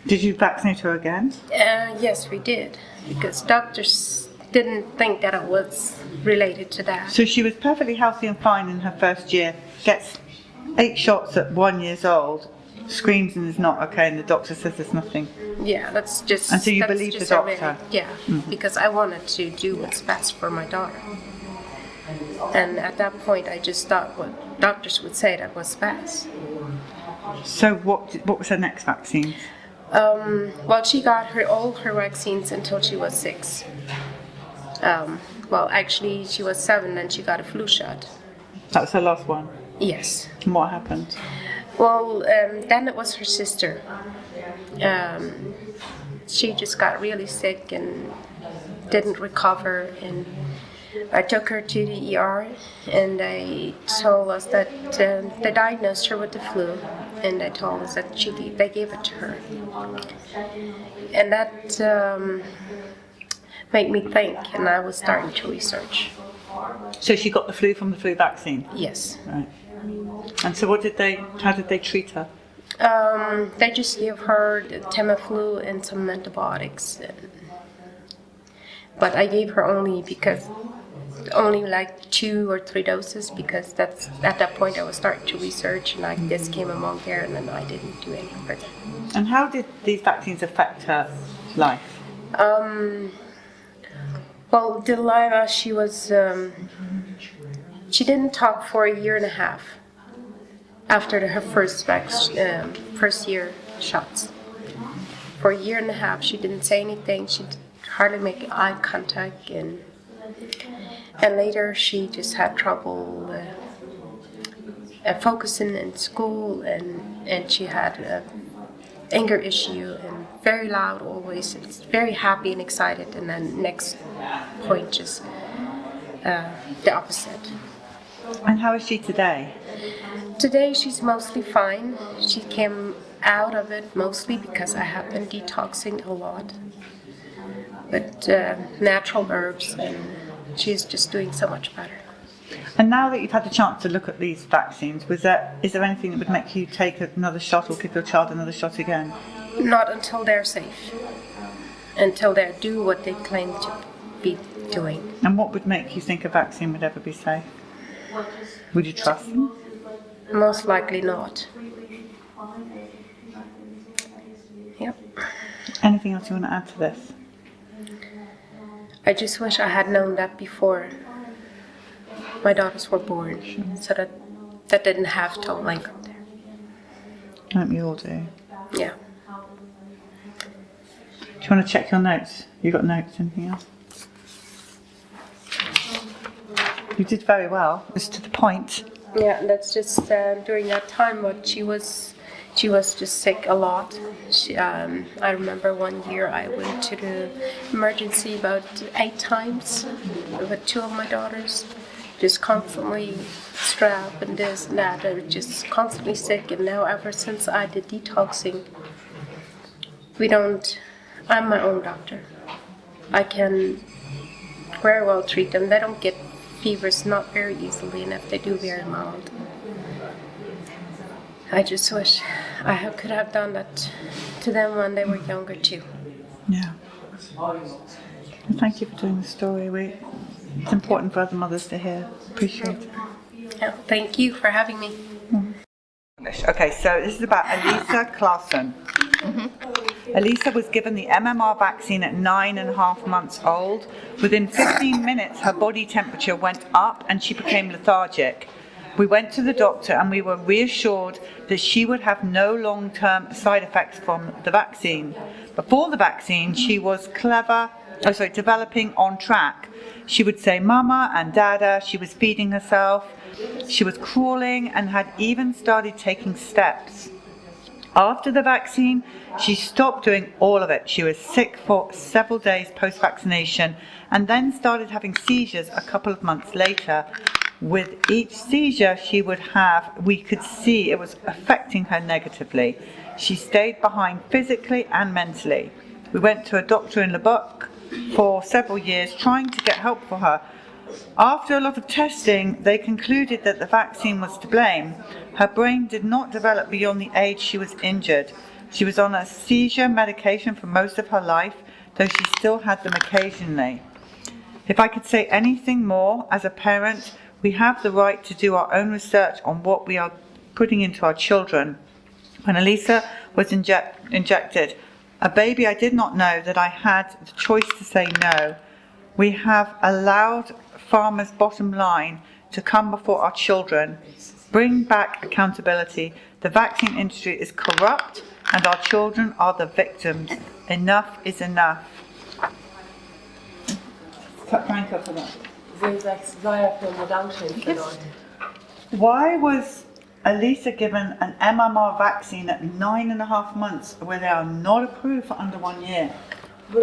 Did you vaccinate her again? Yes, we did, because doctors didn't think that it was related to that. So she was perfectly healthy and fine in her first year, gets 8 shots at 1 year old, screams and is not okay, and the doctor says there's nothing. Yeah, that's just... And so you believe the doctor? Because I wanted to do what's best for my daughter. And at that point, I just thought what doctors would say that was best. So what was her next vaccine? Well, she got all her vaccines until she was 6. Actually, she was 7 and she got a flu shot. That was her last one? Yes. And what happened? Well, then it was her sister. She just got really sick and didn't recover, and I took her to the ER, and they told us that they diagnosed her with the flu, and they told us that they gave it to her. And that made me think, and I was starting to research. So she got the flu from the flu vaccine? Yes. Right. And so how did they treat her? They just gave her the Tamiflu and some antibiotics. But I gave her only like 2 or 3 doses, because that's at that point I was starting to research, and this came along there, and then I didn't do any further. And how did these vaccines affect her life? Well, Delilah, she didn't talk for 1.5 years after her first year shots. For 1.5 years, she didn't say anything. She hardly make eye contact, and later she just had trouble focusing in school, and she had an anger issue, and very loud always. It's very happy and excited, and then next point just the opposite. And how is she today? Today she's mostly fine. She came out of it mostly because I have been detoxing a lot. But natural herbs, and she's just doing so much better. And now that you've had the chance to look at these vaccines, is there anything that would make you take another shot or give your child another shot again? Not until they're safe. Until they do what they claim to be doing. And what would make you think a vaccine would ever be safe? Would you trust them? Most likely not. Yep. Anything else you want to add to this? I just wish I had known that before my daughters were born, so that didn't have to linger there. Don't we all do? Yeah. Do you want to check your notes? You got notes? Anything else? You did very well. It's to the point. Yeah, that's just during that time. What she was just sick a lot. I remember one year I went to the emergency about 8 times with 2 of my daughters, just constantly strep and this and that. They were just constantly sick. And now ever since I did detoxing, I'm my own doctor. I can very well treat them. They don't get fevers, not very easily, and if they do, very mild. I just wish could have done that to them when they were younger too. Yeah. Well, thank you for doing the story. It's important for other mothers to hear. Appreciate it. Yeah, thank you for having me. Okay, so this is about Elisa Clausen. Elisa was given the MMR vaccine at 9.5 months old. Within 15 minutes, her body temperature went up and she became lethargic. We went to the doctor and we were reassured that she would have no long-term side effects from the vaccine. Before the vaccine, she was developing on track. She would say mama and dada, she was feeding herself, she was crawling and had even started taking steps. After the vaccine, she stopped doing all of it. She was sick for several days post-vaccination and then started having seizures a couple of months later. With each seizure she would have, we could see it was affecting her negatively. She stayed behind physically and mentally. We went to a doctor in Lubbock for several years trying to get help for her. After a lot of testing, they concluded that the vaccine was to blame. Her brain did not develop beyond the age she was injured. She was on a seizure medication for most of her life, though she still had them occasionally. If I could say anything more, as a parent, we have the right to do our own research on what we are putting into our children. When Elisa was injected, a baby, I did not know that I had the choice to say no. We have allowed farmers' bottom line to come before our children. Bring back accountability. The vaccine industry is corrupt and our children are the victims. Enough is enough. Franca for that. Why was Elisa given an MMR vaccine at 9.5 months where they are not approved for under 1 year? I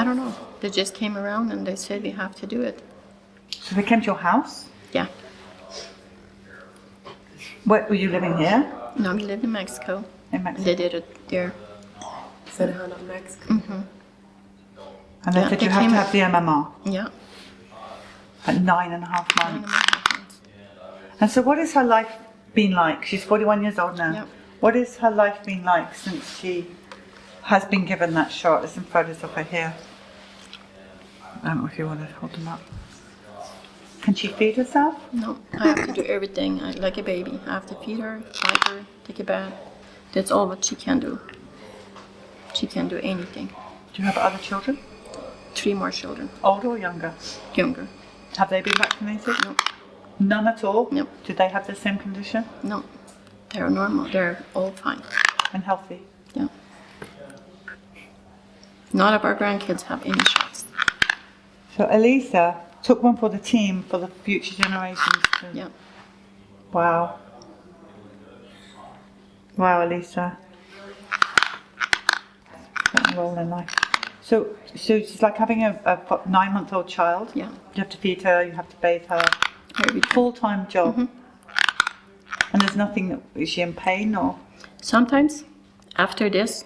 don't know. They just came around and they said we have to do it. So they came to your house? Yeah. Where, were you living here? No, we live in Mexico. In Mexico. They did it there. Mexico. Mm-hmm. And they said you have to have the MMR? Yeah. At 9.5 months. And so what has her life been like? She's 41 years old now. Yeah. What has her life been like since she has been given that shot? There's some photos of her here. I don't know if you want to hold them up. Can she feed herself? No, I have to do everything like a baby. I have to feed her, wipe her, take a bath. That's all what she can do. She can't do anything. Do you have other children? 3 more children. Older or younger? Younger. Have they been vaccinated? No. None at all? No. Do they have the same condition? No. They're normal. They're all fine. And healthy? Yeah. None of our grandkids have any shots. So Elisa took one for the team, for the future generations. Yeah. Wow. Wow, Elisa. What a role in life. So it's like having a 9-month-old child. Yeah. You have to feed her, you have to bathe her. Full-time job. Mm-hmm. And there's nothing, is she in pain or? Sometimes, after this,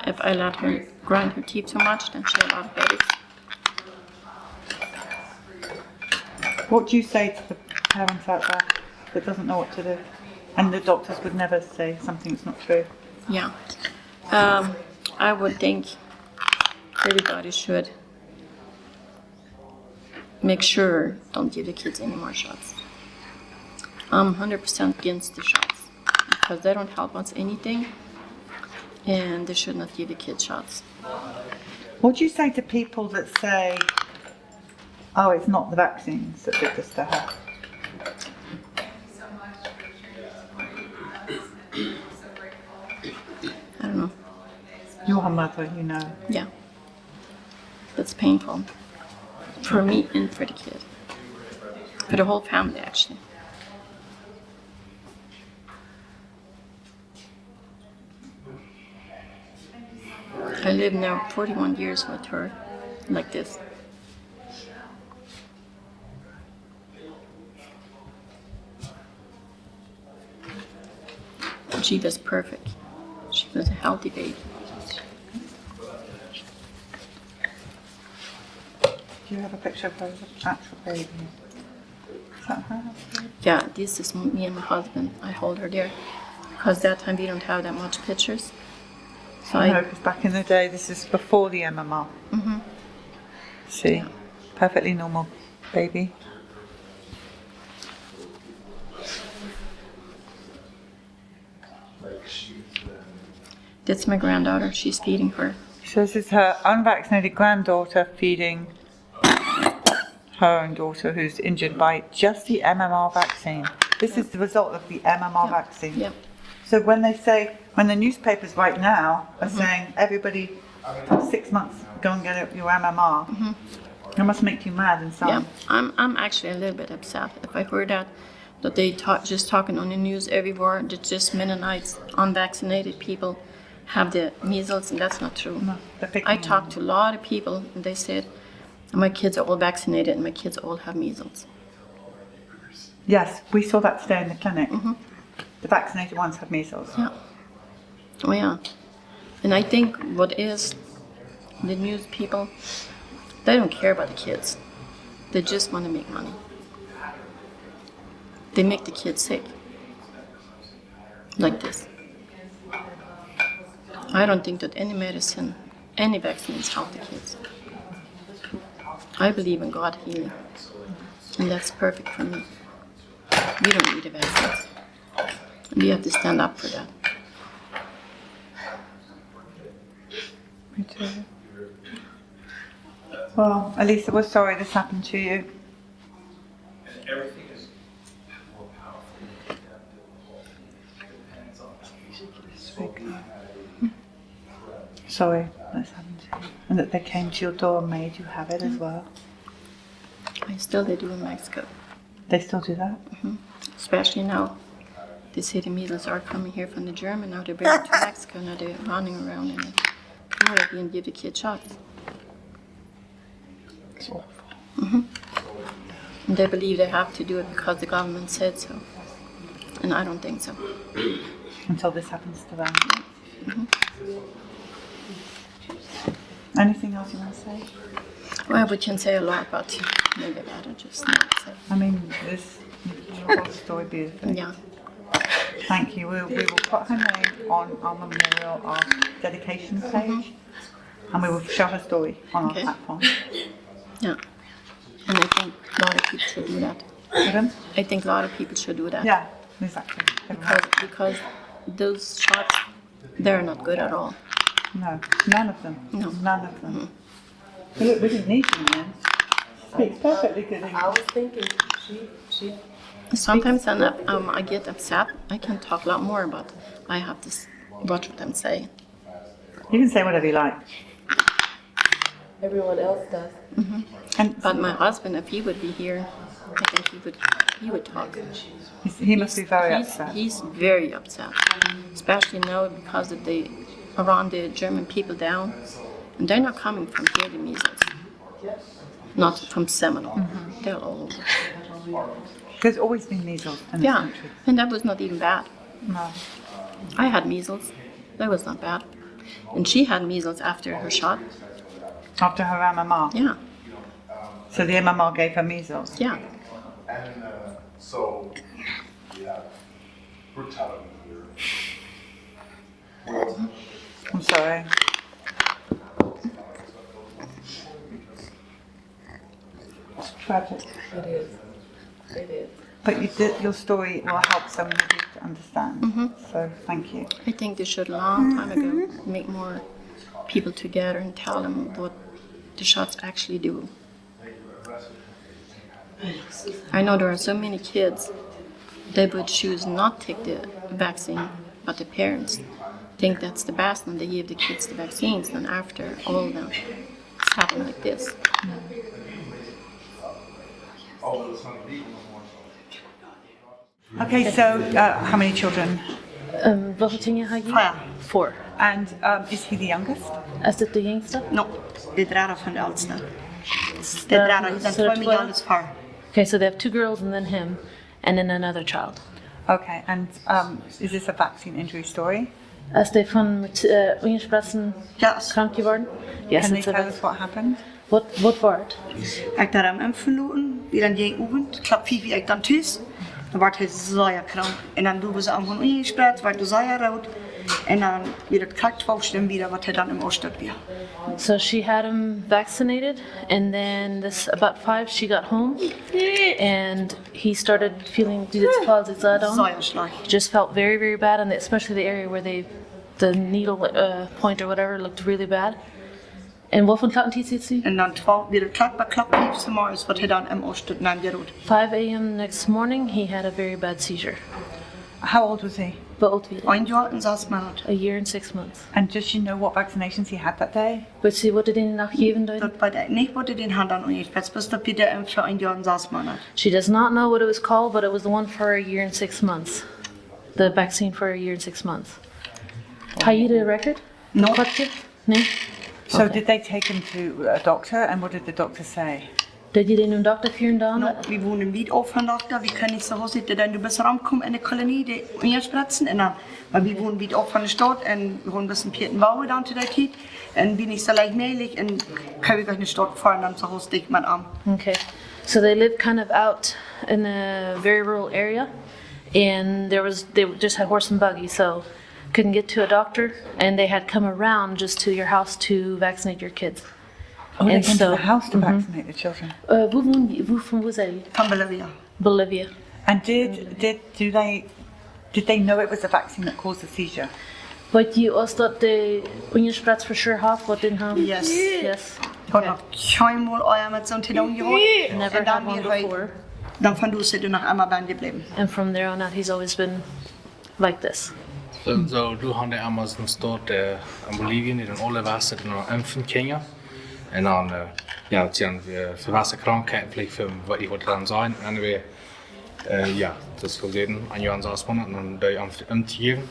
if I let her grind her teeth so much, then she has a lot of headaches. What do you say to the parents out there that doesn't know what to do? And the doctors would never say something that's not true. Yeah. I would think everybody should make sure don't give the kids any more shots. I'm 100% against the shots because they don't help us anything and they should not give the kids shots. What do you say to people that say, oh, it's not the vaccines that did this to her? I don't know. You're her mother, you know. Yeah. That's painful. For me and for the kid. For the whole family, actually. I lived now 41 years with her like this. She was perfect. She was a healthy baby. Do you have a picture of her as an actual baby? Is that her? Yeah, this is me and my husband. I hold her there because that time we don't have that much pictures. So No, because back in the day, this is before the MMR. Mm-hmm. See, Yeah. perfectly normal baby. That's my granddaughter. She's feeding her. So this is her unvaccinated granddaughter feeding her own daughter who's injured by just the MMR vaccine. This is the result of the MMR vaccine. Yep. So when they say, when the newspapers right now are saying everybody 6 months go and get your MMR, it must make you mad inside. Yeah, I'm actually a little bit upset if I heard that they just talking on the news everywhere that just Mennonites, unvaccinated people have the measles, and that's not true. No, I talked to a lot of people, and they said my kids are all vaccinated and my kids all have measles. Yes, we saw that today in the clinic. The vaccinated ones have measles. Yeah. Oh yeah. And I think what is the news people, they don't care about the kids. They just want to make money. They make the kids sick. Like this. I don't think that any medicine, any vaccines help the kids. I believe in God healing. And that's perfect for me. We don't need a vaccine. We have to stand up for that. Me too. Well, Elisa, we're sorry this happened to you. Sorry that's happened to you. And that they came to your door and made you have it as well. They do in Mexico. They still do that? Especially now. They say the measles are coming here from the German. Now they're bringing it to Mexico. Now they're running around in it. Now they're going to give the kids shots. It's awful. And they believe they have to do it because the government said so. And I don't think so. Until this happens to them. Anything else you want to say? Well, we can say a lot, but maybe better just not say. I mean, this whole story beautifully. Yeah. Thank you. We will put her name on our memorial, our dedication page, and we will show her story on our platform. Yeah. And I think a lot of people should do that. Pardon? I think a lot of people should do that. Yeah, exactly. Because those shots, they're not good at all. No, none of them. No. None of them. But look, we didn't need you, man. Speaks perfectly good English. I was thinking, she. Sometimes I get upset. I can talk a lot more, but I have to watch what I'm saying. You can say whatever you like. Everyone else does. But my husband, if he would be here, I think he would talk. He must be very upset. He's very upset, especially now because of the around the German people down, and they're not coming from here, the measles, not from Seminole. They're all over. There's always been measles in this country. And that was not even bad. No. I had measles. That was not bad. And she had measles after her shot. After her MMR? Yeah. So the MMR gave her measles? Yeah. So, yeah, brutality here. I'm sorry. It's tragic. It is. It is. But your story will help so many people to understand. So thank you. I think they should a long time ago make more people together and tell them what the shots actually do. I know there are so many kids that would choose not to take the vaccine, but the parents think that's the best and they give the kids the vaccines, and after all of them, it's happened like this. Okay, so how many children? Hvorfor tænker jeg Four. Four. And is he the youngest? Is det the yngste? No, det er from the oldest. Det er den 12 years far. Okay, so they have two girls and then him, and then another child. Okay, and is this a vaccine injury story? Is det von Ungerspressen krank geworden? Yes, Can they it's a tell us what happened? What war it? Ik daar hem verloren, die dan ging oefend, klap 5 ik dan thuis. Dan werd hij zeer krank. En dan doen we ze allemaal ingespreid, werd hij zeer rood. En dan weer het krak 12 stemmen weer, wat hij dan im Ooststad weer. So she had him vaccinated, and then about 5 she got home, and he started feeling just felt very, very bad, and especially the area where the needle point or whatever looked really bad. And what von klokken 10 And then 12 weer het krak bij klok 5 morgens, wat hij dan im Ooststad nam weer rood. 5 a.m. next morning, he had a very bad seizure. How old was he? Hoe oud was hij? 1 jaar en 6 maanden. A year and 6 months. And does she know what vaccinations he had that day? But see, what did he not given? Dat bij de niet wat hij den hand aan ongespreid, bis dat bij hem voor 1 jaar en 6 maanden. She does not know what it was called, but it was the one for a year and 6 months. The vaccine for a year and 6 months. Have you the record? No. No. So did they take him to a doctor, and what did the doctor say? Did you den een dokter keren dan? No, we wonen niet op van dokter, we kunnen niet zo goed zitten, dan du bist rankommen in de kolonie, die Ungerspretzen, en dan, maar we wonen niet op van de stad, en we wonen bis in Pieten bouwen dan te der tijd, en we niet zo leicht meelig, en kunnen we gleich in de stad fahren, dan zo goed sticht man aan. Okay. So they lived kind of out in a very rural area, and they just had horse and buggy, so couldn't get to a doctor, and they had come around just to your house to vaccinate your kids. Oh, they came to the house to vaccinate the children. From Bolivia. Bolivia. And did they know it was the vaccine that caused the seizure? But you also thought the Ungerspreits for sure half what didn't have? Yes. Yes. Har nog keinmal öja med sånt till dem jag. Never had one before. Dan van du sig du nach einmal bei gebleven. And from there on out, he's always been like this. So du har det Amazon stort in Bolivien i den alle väster den infant Kenya. En dan ja, tjan verwassen krankheid vlieg voor wat je wordt dan zijn en weer ja, dat is voldoende aan je aanspannen en dan doe je aan het imtieren.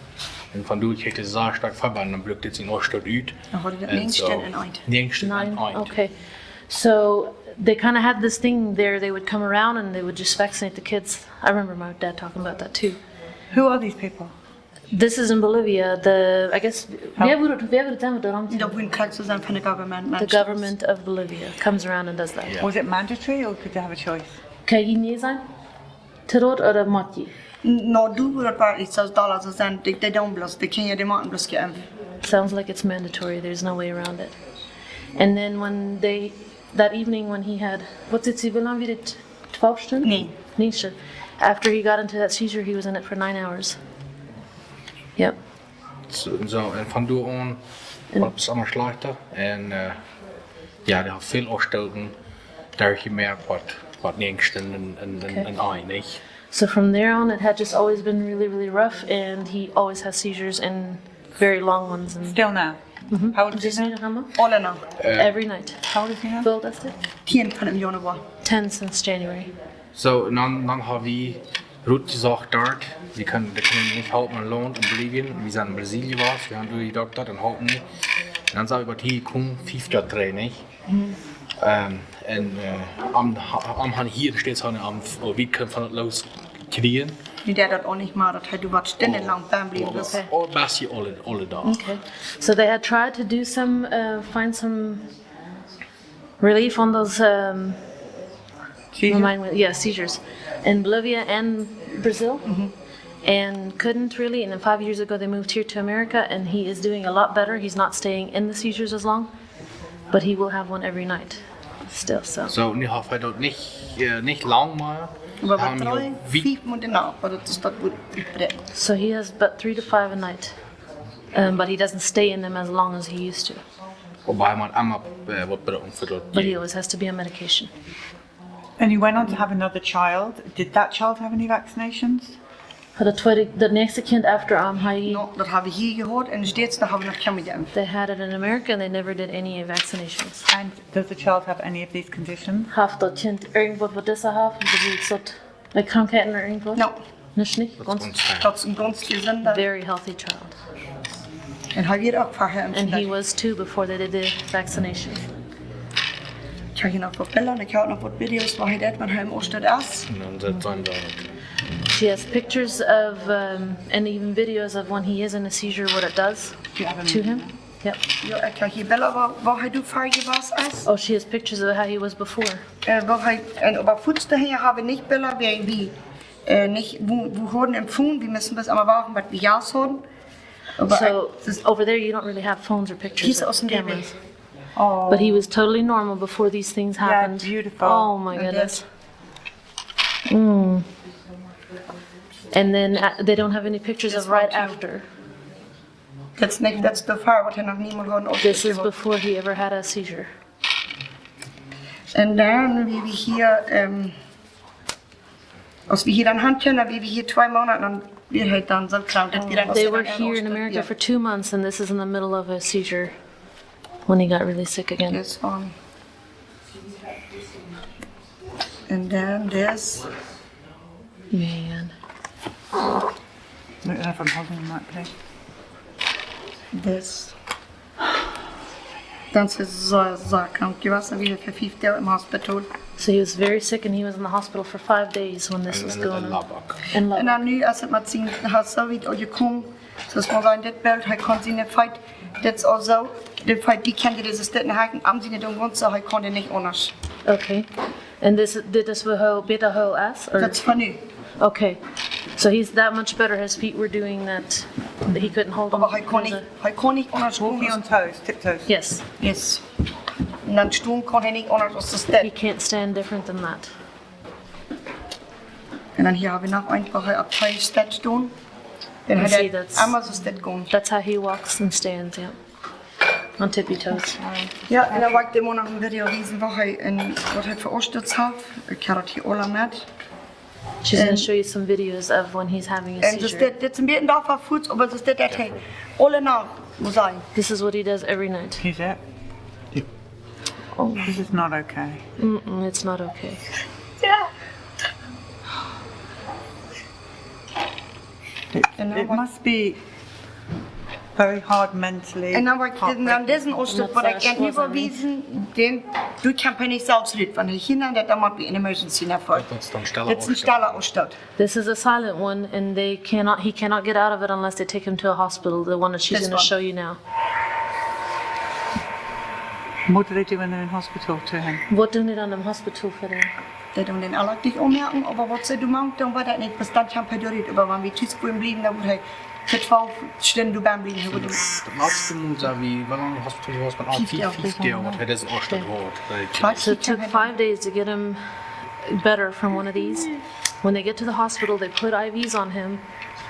En van doe je het zeer sterk verband en dan blijkt het in Ooststad uit. Dan wordt het neengsten en uit. Neengsten en uit. Okay. So they kind of had this thing there. They would come around and they would just vaccinate the kids. I remember my dad talking about that too. Who are these people? This is in Bolivia. I guess the government of Bolivia comes around and does that. Yeah. Was it mandatory or could you have a choice? Kan je niet zijn? Terod eller måste je? No, du borde bara inte så dollar så sen det de blås det kan ju det man blås kan. Sounds like it's mandatory. There's no way around it. And then when that evening when he had what's it? Vill han vid it 12 stunden? Nej. Nej. After he got into that seizure, he was in it for 9 hours. Yep. Så en van door aan wat samensluiten en ja, det har veel årsdagen där je mer vad neengsten en einig. So from there on, it had just always been really, really rough, and he always has seizures and very long ones. And still now. Mm-hmm. How old is he now? All now. Every night. How old is he now? How old is he? 10 från januari. 10 since January. So dan har vi roet gezorgd dort. We kunnen niet helpen in Loon in Bolivien. We zijn in Brazilië was. We gaan door die dokter en helpen. En dan zou ik wat hier komen, 5 jaar training. En am han hier steeds aan wie kan van het los kriegen. Nu det dat ook niet maar dat hij wat stinnen lang bij bleef. Or basje alle dagen. Okay. So they had tried to do find some relief on those seizures in Bolivia and Brazil. Mm-hmm. And couldn't really, and then 5 years ago they moved here to America, and he is doing a lot better. He's not staying in the seizures as long, but he will have one every night still. So nu har vi dat niet lang maar. So he has but 3 to 5 a night, but he doesn't stay in them as long as he used to. But he always has to be on medication. And you went on to have another child. Did that child have any vaccinations? De nächste kind after hij... No, dat hebben we hier gehoord en steeds daar hebben we nog geen geïnfect. They had it in America and they never did any vaccinations. And does the child have any of these conditions? Haft dat kind irgendwas wat deze heeft? Bijvoorbeeld met krankheden of irgendwas? No. Niet? Dat is een ganz gezonde. Very healthy child. En hij weer ook voor hem. And he was 2 before they did the vaccination. Ik heb hier nog wat beelden en ik heb nog wat video's waar hij deed met hem oorsted is. She has pictures of and even videos of when he is in a seizure, what it does to him. Yep. Ja, ik heb hier beelden waar hij doet vorige was is. Oh, she has pictures of how he was before. Waar hij, en op haar voetste hier hebben we niet beelden wie nicht, wo wurden empfohlen, wir müssen bis einmal warten, was wir ja haben. So over there you don't really have phones or pictures He's or cameras. Oh. But he was totally normal before these things happened. Yeah, beautiful. Oh my goodness. Mm. And then they don't have any pictures of right after. That's the far what hij nog niemand had. This is before he ever had a seizure. En dan wie we hier, als we hier aan hand kunnen, wie we hier 2 maanden, dan weer hij dan zo krank dat we dan. They were here in America for 2 months, and this is in the middle of a seizure when he got really sick again. Yes, and then this. Man. Look if I'm holding him right place. This. Dan is zo krank. He was weer for 5 days in the hospital. So he was very sick and he was in the hospital for 5 days when this was going on. En dan nu, als het met zien, hij is zo weer gekomen, zoals we zijn dit beeld, hij kon zien het feit, dit is al zo, de feit, die kende deze steden haken, am zien het omgrond, zo hij kon het niet anders. Okay. And this will hold better hold us? Or? That's for nu. Okay. So he's that much better, his feet were doing that he couldn't hold them. Maar hij kon niet anders. Walking on toes, tiptoes. Yes. Yes. En dan stoel kon hij niet anders als de stad. He can't stand different than that. En dan hier hebben we nog een waar hij op 2 stad stoel. Dan You hij see, that's- allemaal zo stad gaan. That's how he walks and stands, yeah. On tippy toes. Ja, en dan wil ik hem nog een video wijzen waar hij veroordeeld heeft. Ik heb het hier allemaal met. She's going to show you some videos of when he's having a En dus seizure. dit is een beetje daarvan voet, maar dus dit hij alle nacht moet zijn. This is what he does every night. He's it. Oh, this is not okay. It's not okay. It must be very hard mentally. En dan wordt dan deze oorstuk wat ik kan überwijzen, den du kan niet zelfs niet, want hij ging dat dan moet be an emergency never. Dit is een stelle oorstuk. This is a silent one, and he cannot get out of it unless they take him to a hospital. The one that she's This going to one. show you now. What do they do when they're in hospital to him? What doen they dan in hospital for them? Die doen den alle niet opmerken, aber wat ze doen, dan wordt dat niet bestand kan pedorit, aber wanneer we thuis blijven, dan wordt hij voor 12 stunden bij blijven. Hij wordt De laatste moet dat we wel in de hospital was, maar al 5 jaar wat hij deze oorstad hoort. So it took 5 days to get him better from one of these. When they get to the hospital, they put IVs on him,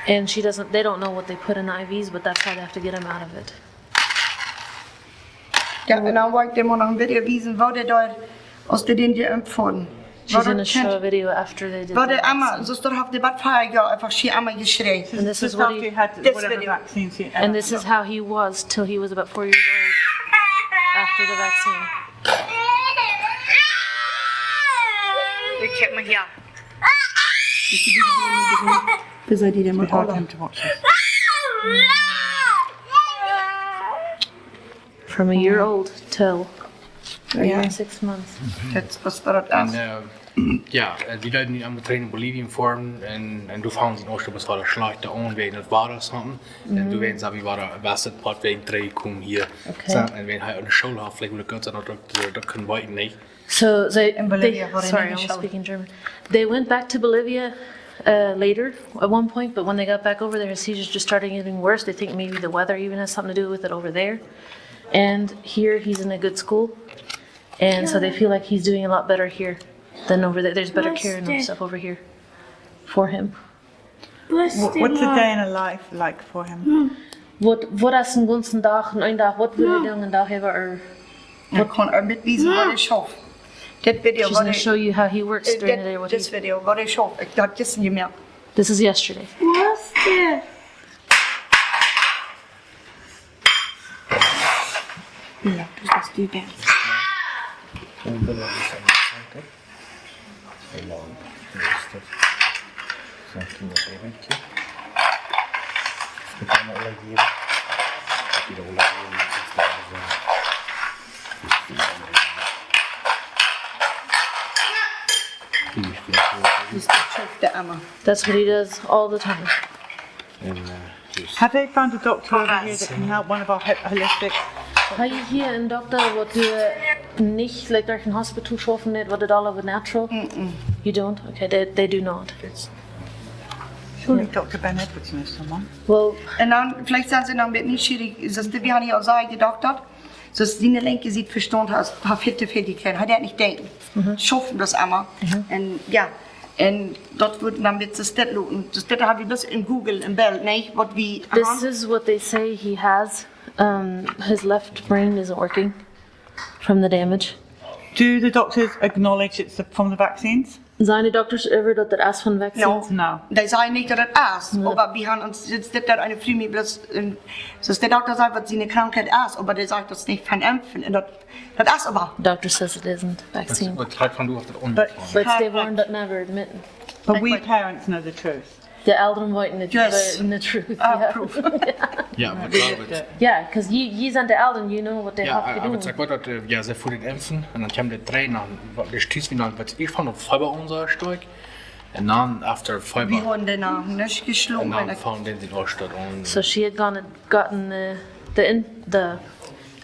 and they don't know what they put in the IVs, but that's how they have to get him out of it. Ja, en dan wil ik hem nog een video wijzen, waar hij daar, als de den die empfohlen. She's going to show a video after they did Waar de that. Amma, dus daar heeft de bad 5 jaar einfach schier Amma geschreven. And this is what he had This whatever video. vaccines he And this is how he was till he was about 4 years old after the vaccine. Ik heb me hier. Dus hij die We met hard alle. him to watch this. From a year old till a year Yeah. and 6 months. Dat was dat het En is. ja, die Leute, die am Trainen in Bolivien fahren, und du fahren in Osten, was war der schlechte und wegen das war das haben. Und du weißt, wie war der beste Part wegen 3 kommen hier. Okay. Und wenn er eine Schule hat, vielleicht würde Gott sagen, das können wir nicht. So In Bolivia, what sorry, in I'm Bolivia? speaking German. They went back to Bolivia later at one point, but when they got back over there, his seizures just started getting worse. They think maybe the weather even has something to do with it over there. And here he's in a good school, and so they feel like he's doing a lot better here than over there. There's better care and stuff over here for him. What's a day in a life like for him? Wat is een ganse dag, een dag, wat wil je doen een dag hebben? Ik kon er met wijzen wat hij schaf. Dit video She's wat going to show you how he works during the day. What This video wat hij schaf. Ik dacht, dit is niet meer. This is yesterday. What's that? Ja, du sagst die Band. That's what he does all the time. Have they found a doctor over here that can help one of our holistic? Har I hier en dokter, hvor du nicht like durch ein hospital schaffen nicht, hvor det all over natural? You don't? Okay, they do not. Surely Dr. Ben Edwards knows someone. Well, en dan, vielleicht sind sie noch ein bisschen neugierig, das wir haben ja auch sagen, gedoktert, so dass die Linke sieht verstanden hat, hat vierte Fähigkeiten, hat er nicht denken, schaffen das einmal. Und ja, und dort wird dann mit das Städtloten, das Städte habe ich das in Google, in Bell, ne, was wie. This is what they say he has. His left brain isn't working from the damage. Do the doctors acknowledge it's from the vaccines? Seine Doctors ever dat er ass van vaccines? No. Die sagen nicht, dass das ist, aber wir haben uns jetzt da eine Früh bloß, so ist der Doktor sagt, was sie eine Krankheit ist, aber der sagt das nicht von Impfen, und das ist aber. Doctor says it isn't vaccine. But they weren't that never admitting. But we parents know the truth. The elders wollten the truth. Yeah. Proof. Ja, maar klar. Yeah, because you and the elders, you know what they have to do. Ja, aber sag mal, dass ja, sie vor den Impfen und dann kam der Trainer, der stieß wie dann, was ich fand, auf Fiber unser Stück. Und dann, after Fiber. Wir wurden danach nicht geschlagen. Und dann fahren den die Neustadt an. So she had gotten the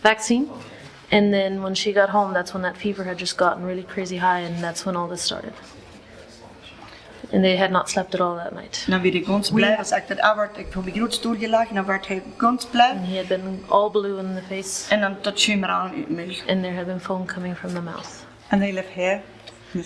vaccine, and then when she got home, that's when that fever had just gotten really crazy high, and that's when all this started. And they had not slept at all that night. Dan werd ik ganz blij, als ik dat arbeid, ik heb mijn groot stoel gelegen, en dan werd hij ganz blij. And he had been all blue in the face. En dan dat schimmer aan uit mij. And there had been foam coming from the mouth. And they live here?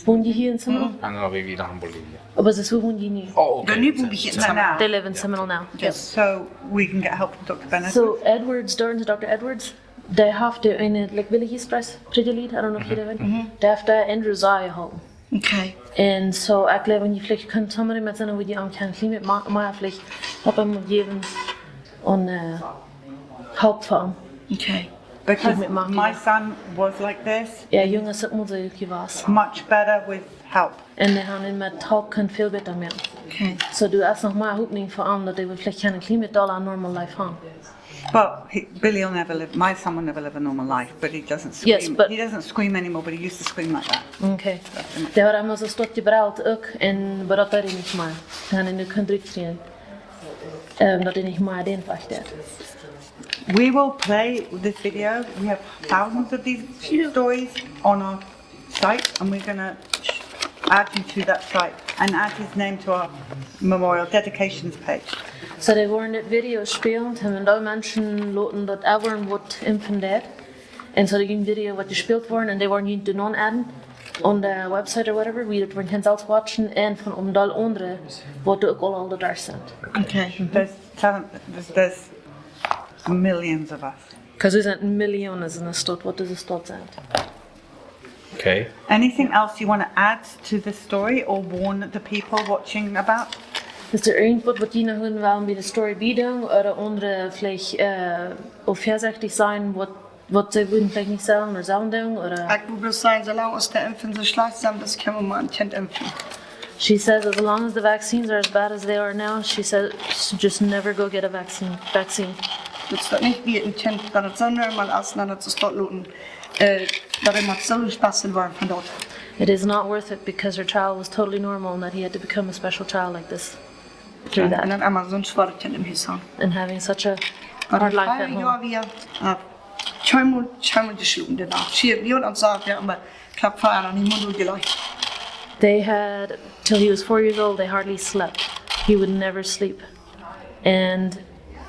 Woon je hier in Seminole? En dan weer weer in Bolivia. Oh, was this who woon je nu? Oh, okay. Nu woon je in Seminole. They live in Seminole now. Yes. So we can get help from Dr. Bennett. So Edwards, during Dr. Edwards, they have to, in a like village express, pretty lead, I don't know if you know it. They have to Andrew's eye home. Okay. En zo, ik leef in je vlieg, kan somebody met zijn video aan kan klimmen, maar vlieg, op hem geven on help van. Okay. Because my son was like this. Ja, jongens, het moet je was. Much better with help. En de gaan met help kan veel beter meer. Okay. So du hast noch mal hoopning voor aan dat they will vlieg kan klimmen dollar a normal life on. But Billy will never live. My son will never live a normal life, but he doesn't scream. Yes, but he doesn't scream anymore. But he used to scream like that. Okay. Det har allemaal zo stort gebraucht ook en dat er niet meer. Han nu kan druktrien. Dat er niet meer den faktor. We will play this video. We have thousands of these stories on our site, and we're gonna add you to that site and add his name to our memorial dedications page. Så det var et video spillet, men da mensen loten dat everyone wordt impfendeerd. En så det ging video wat gespeeld worden, en they waren niet doen adden on the website or whatever. We were hensels watchen, en van dal andere wordt ook al de daar zijn. Okay. There's millions of us. Because er zijn miljoenen in de stad. Wat is de stad zijn? Okay. Anything else you want to add to the story or warn the people watching about? Is er irgendwas, was die noch wollen bei der Story bieden, oder andere vielleicht auf vorsichtig sein, was sie würden vielleicht nicht sagen oder sagen tun, oder? Ich würde bloß sagen, solange uns der Impfen so schlecht sind, das können wir mal ein Kind impfen. She says as long as the vaccines are as bad as they are now, she said just never go get a vaccine. Das wird nicht wie ein Kind, wenn es so normal ist, dann zu dort looten, dass er mal so spaßen war von dort. It is not worth it because her child was totally normal and that he had to become a special child like this. Through that. Und dann einmal so ein schwaches Kind im Haus haben. And having such a hard life at home. Ja, wir zweimal geschlagen danach. Wir und sagt, ja, aber klappt Feier an die Mund gleich. They had, till he was 4 years old, they hardly slept. He would never sleep. And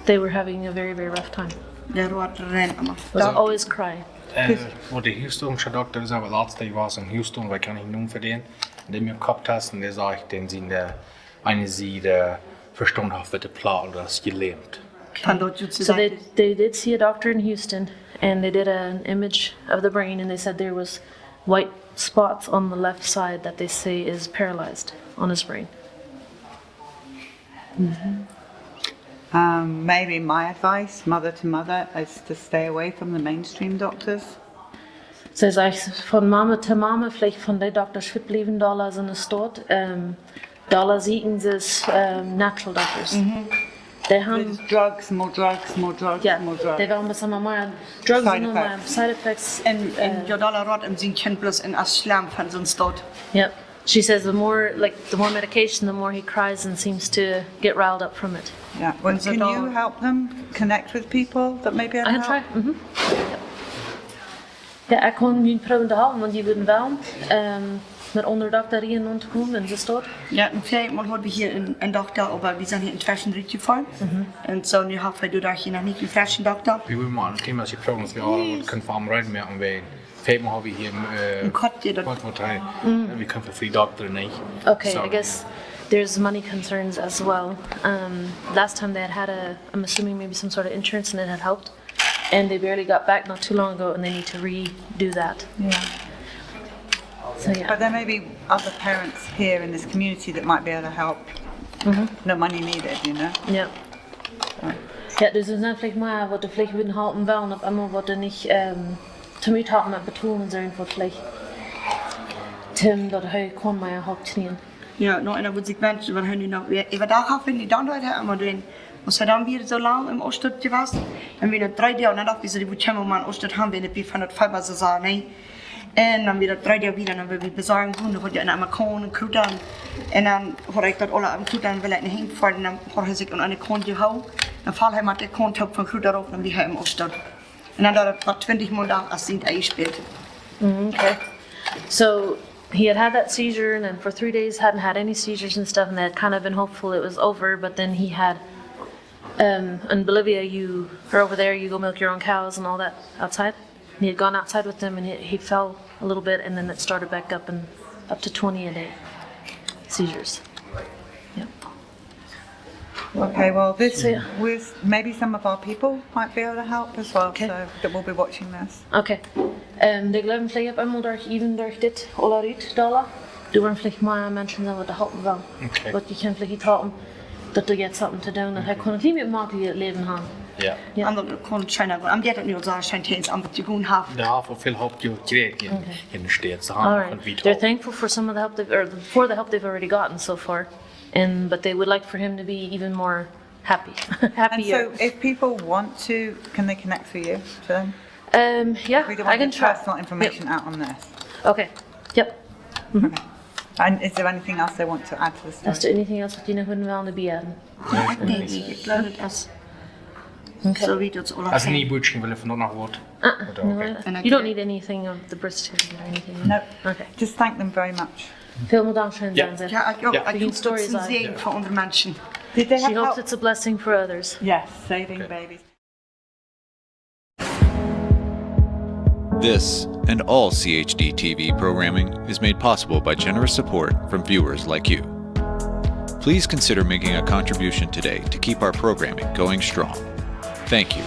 they were having a very, very rough time. Der war rein immer. Was always crying. Wat de Houstonse dokter zei, wat laatste ik was in Houston, wat kan ik noemen voor den? En die mir gehabt hast, und der sagt, den sie eine sie verstanden hat, wird der Plan oder das gelähmt. So they did see a doctor in Houston, and they did an image of the brain, and they said there was white spots on the left side that they say is paralyzed on his brain. Maybe my advice, mother to mother, is to stay away from the mainstream doctors. Så jeg von Mama zu Mama, vielleicht von den Doktors wegbleiben, da sind es dort. Da sehen sie natural doctors. They haben drugs, more drugs, more drugs, more drugs. They waren besser mal drugs Side und effects. side effects. En jodala rot im sin kind bloß in as slam van zo'n stot. Yep. She says the more medication, the more he cries and seems to get riled up from it. Yeah. Well, can you help them connect with people that may be able I to can help? try. Ja, jeg kon min prøve at holde, men de würden wel. Met onderdokterien und komen en ze stort. Ja, en vijfmaal hadden we hier een dokter, maar we zijn hier in fashion ritje voor. En zo nu hebben we daar hier nog niet een fashion dokter. Vi vil meget kæmpe os i prøven, at vi har konfirm ret med om vejen. 5 har vi her en kort hvor tre. Vi kan få fri doktoren, ikke? Okay, I guess there's money concerns as well. Last time they had I'm assuming maybe some sort of insurance and it had helped. And they barely got back not too long ago and they need to redo that. Yeah. So yeah. But there may be other parents here in this community that might be able to help. No money needed, you know? Ja. Ja, dus er zijn vielleicht mal, wat de vielleicht würden halten wollen, auf einmal wat er nicht zum Mithalten mit betonen sollen, wat vielleicht Tim, dat hij kon maar halten. Ja, nou en dan moet ik mensen, want hun nu nog weer, even daar gaan vinden, dan doet hij maar doen. Was hij dan weer zo lang im Ooststad geweest? En weer 3 dagen nadat we ze die Buchemmer mal in Ooststad haben, wir die von der Fiber so sagen, nee. En dan weer 3 dagen wieder, dan we bezorgen gewoon, dan wordt je een Amerikaan, een kroedan. En dan hoor ik dat alle am kroedan wil ik heen voor, en dan hoor hij zich aan een kroon gehouden. Dan valt hij met de kroon van kroedan op, dan weer hij im Ooststad. En dan dat het 20 maanden als hij eingespeeld. Okay. So he had that seizure, and then for 3 days hadn't had any seizures and stuff, and they had kind of been hopeful it was over, but then he had, in Bolivia, you are over there, you go milk your own cows and all that outside. And he had gone outside with them, and he fell a little bit, and then it started back up, and up to 20 a day seizures. Okay, well, this with maybe some of our people might be able to help as well, so that we'll be watching this. Okay. De glauben vielleicht ab einmal durch even durch dit oder dit Dollar. Du waren vielleicht mal Menschen sagen, was helfen wollen. Okay. Was die können vielleicht haben, dass du jetzt something to do, dass er kann nicht mit Mark leben haben. Ja. Anderen kon China, am det nu så scheint hens am det gun have. Det har for fel hopp ju grek in the state, så All han right. kan vi They're thankful for some of the help for the help they've already gotten so far, but they would like for him to be even more happy. Happier. And so, if people want to, can they connect with you to them? Yeah, We don't I want can the try. personal information out on this. Okay. Yep. Okay. And is there anything else they want to add to the story? Is there anything else that you know wouldn't want to be adding? Nee, ik geloof het als. Zo wie dat alles. Als een e-bootje willen van nog wat. No, you don't need anything of the birth certificate or anything. No. Okay. Just thank them very much. Veel dank schön Ja, zijn ze. ja, ik ook. Voor Ik die hoop stories dat ze are. zien voor andere mensen. Did they She have hopes help? it's a blessing for others. Yes, saving babies. This and all CHD TV programming is made possible by generous support from viewers like you. Please consider making a contribution today to keep our programming going strong. Thank you.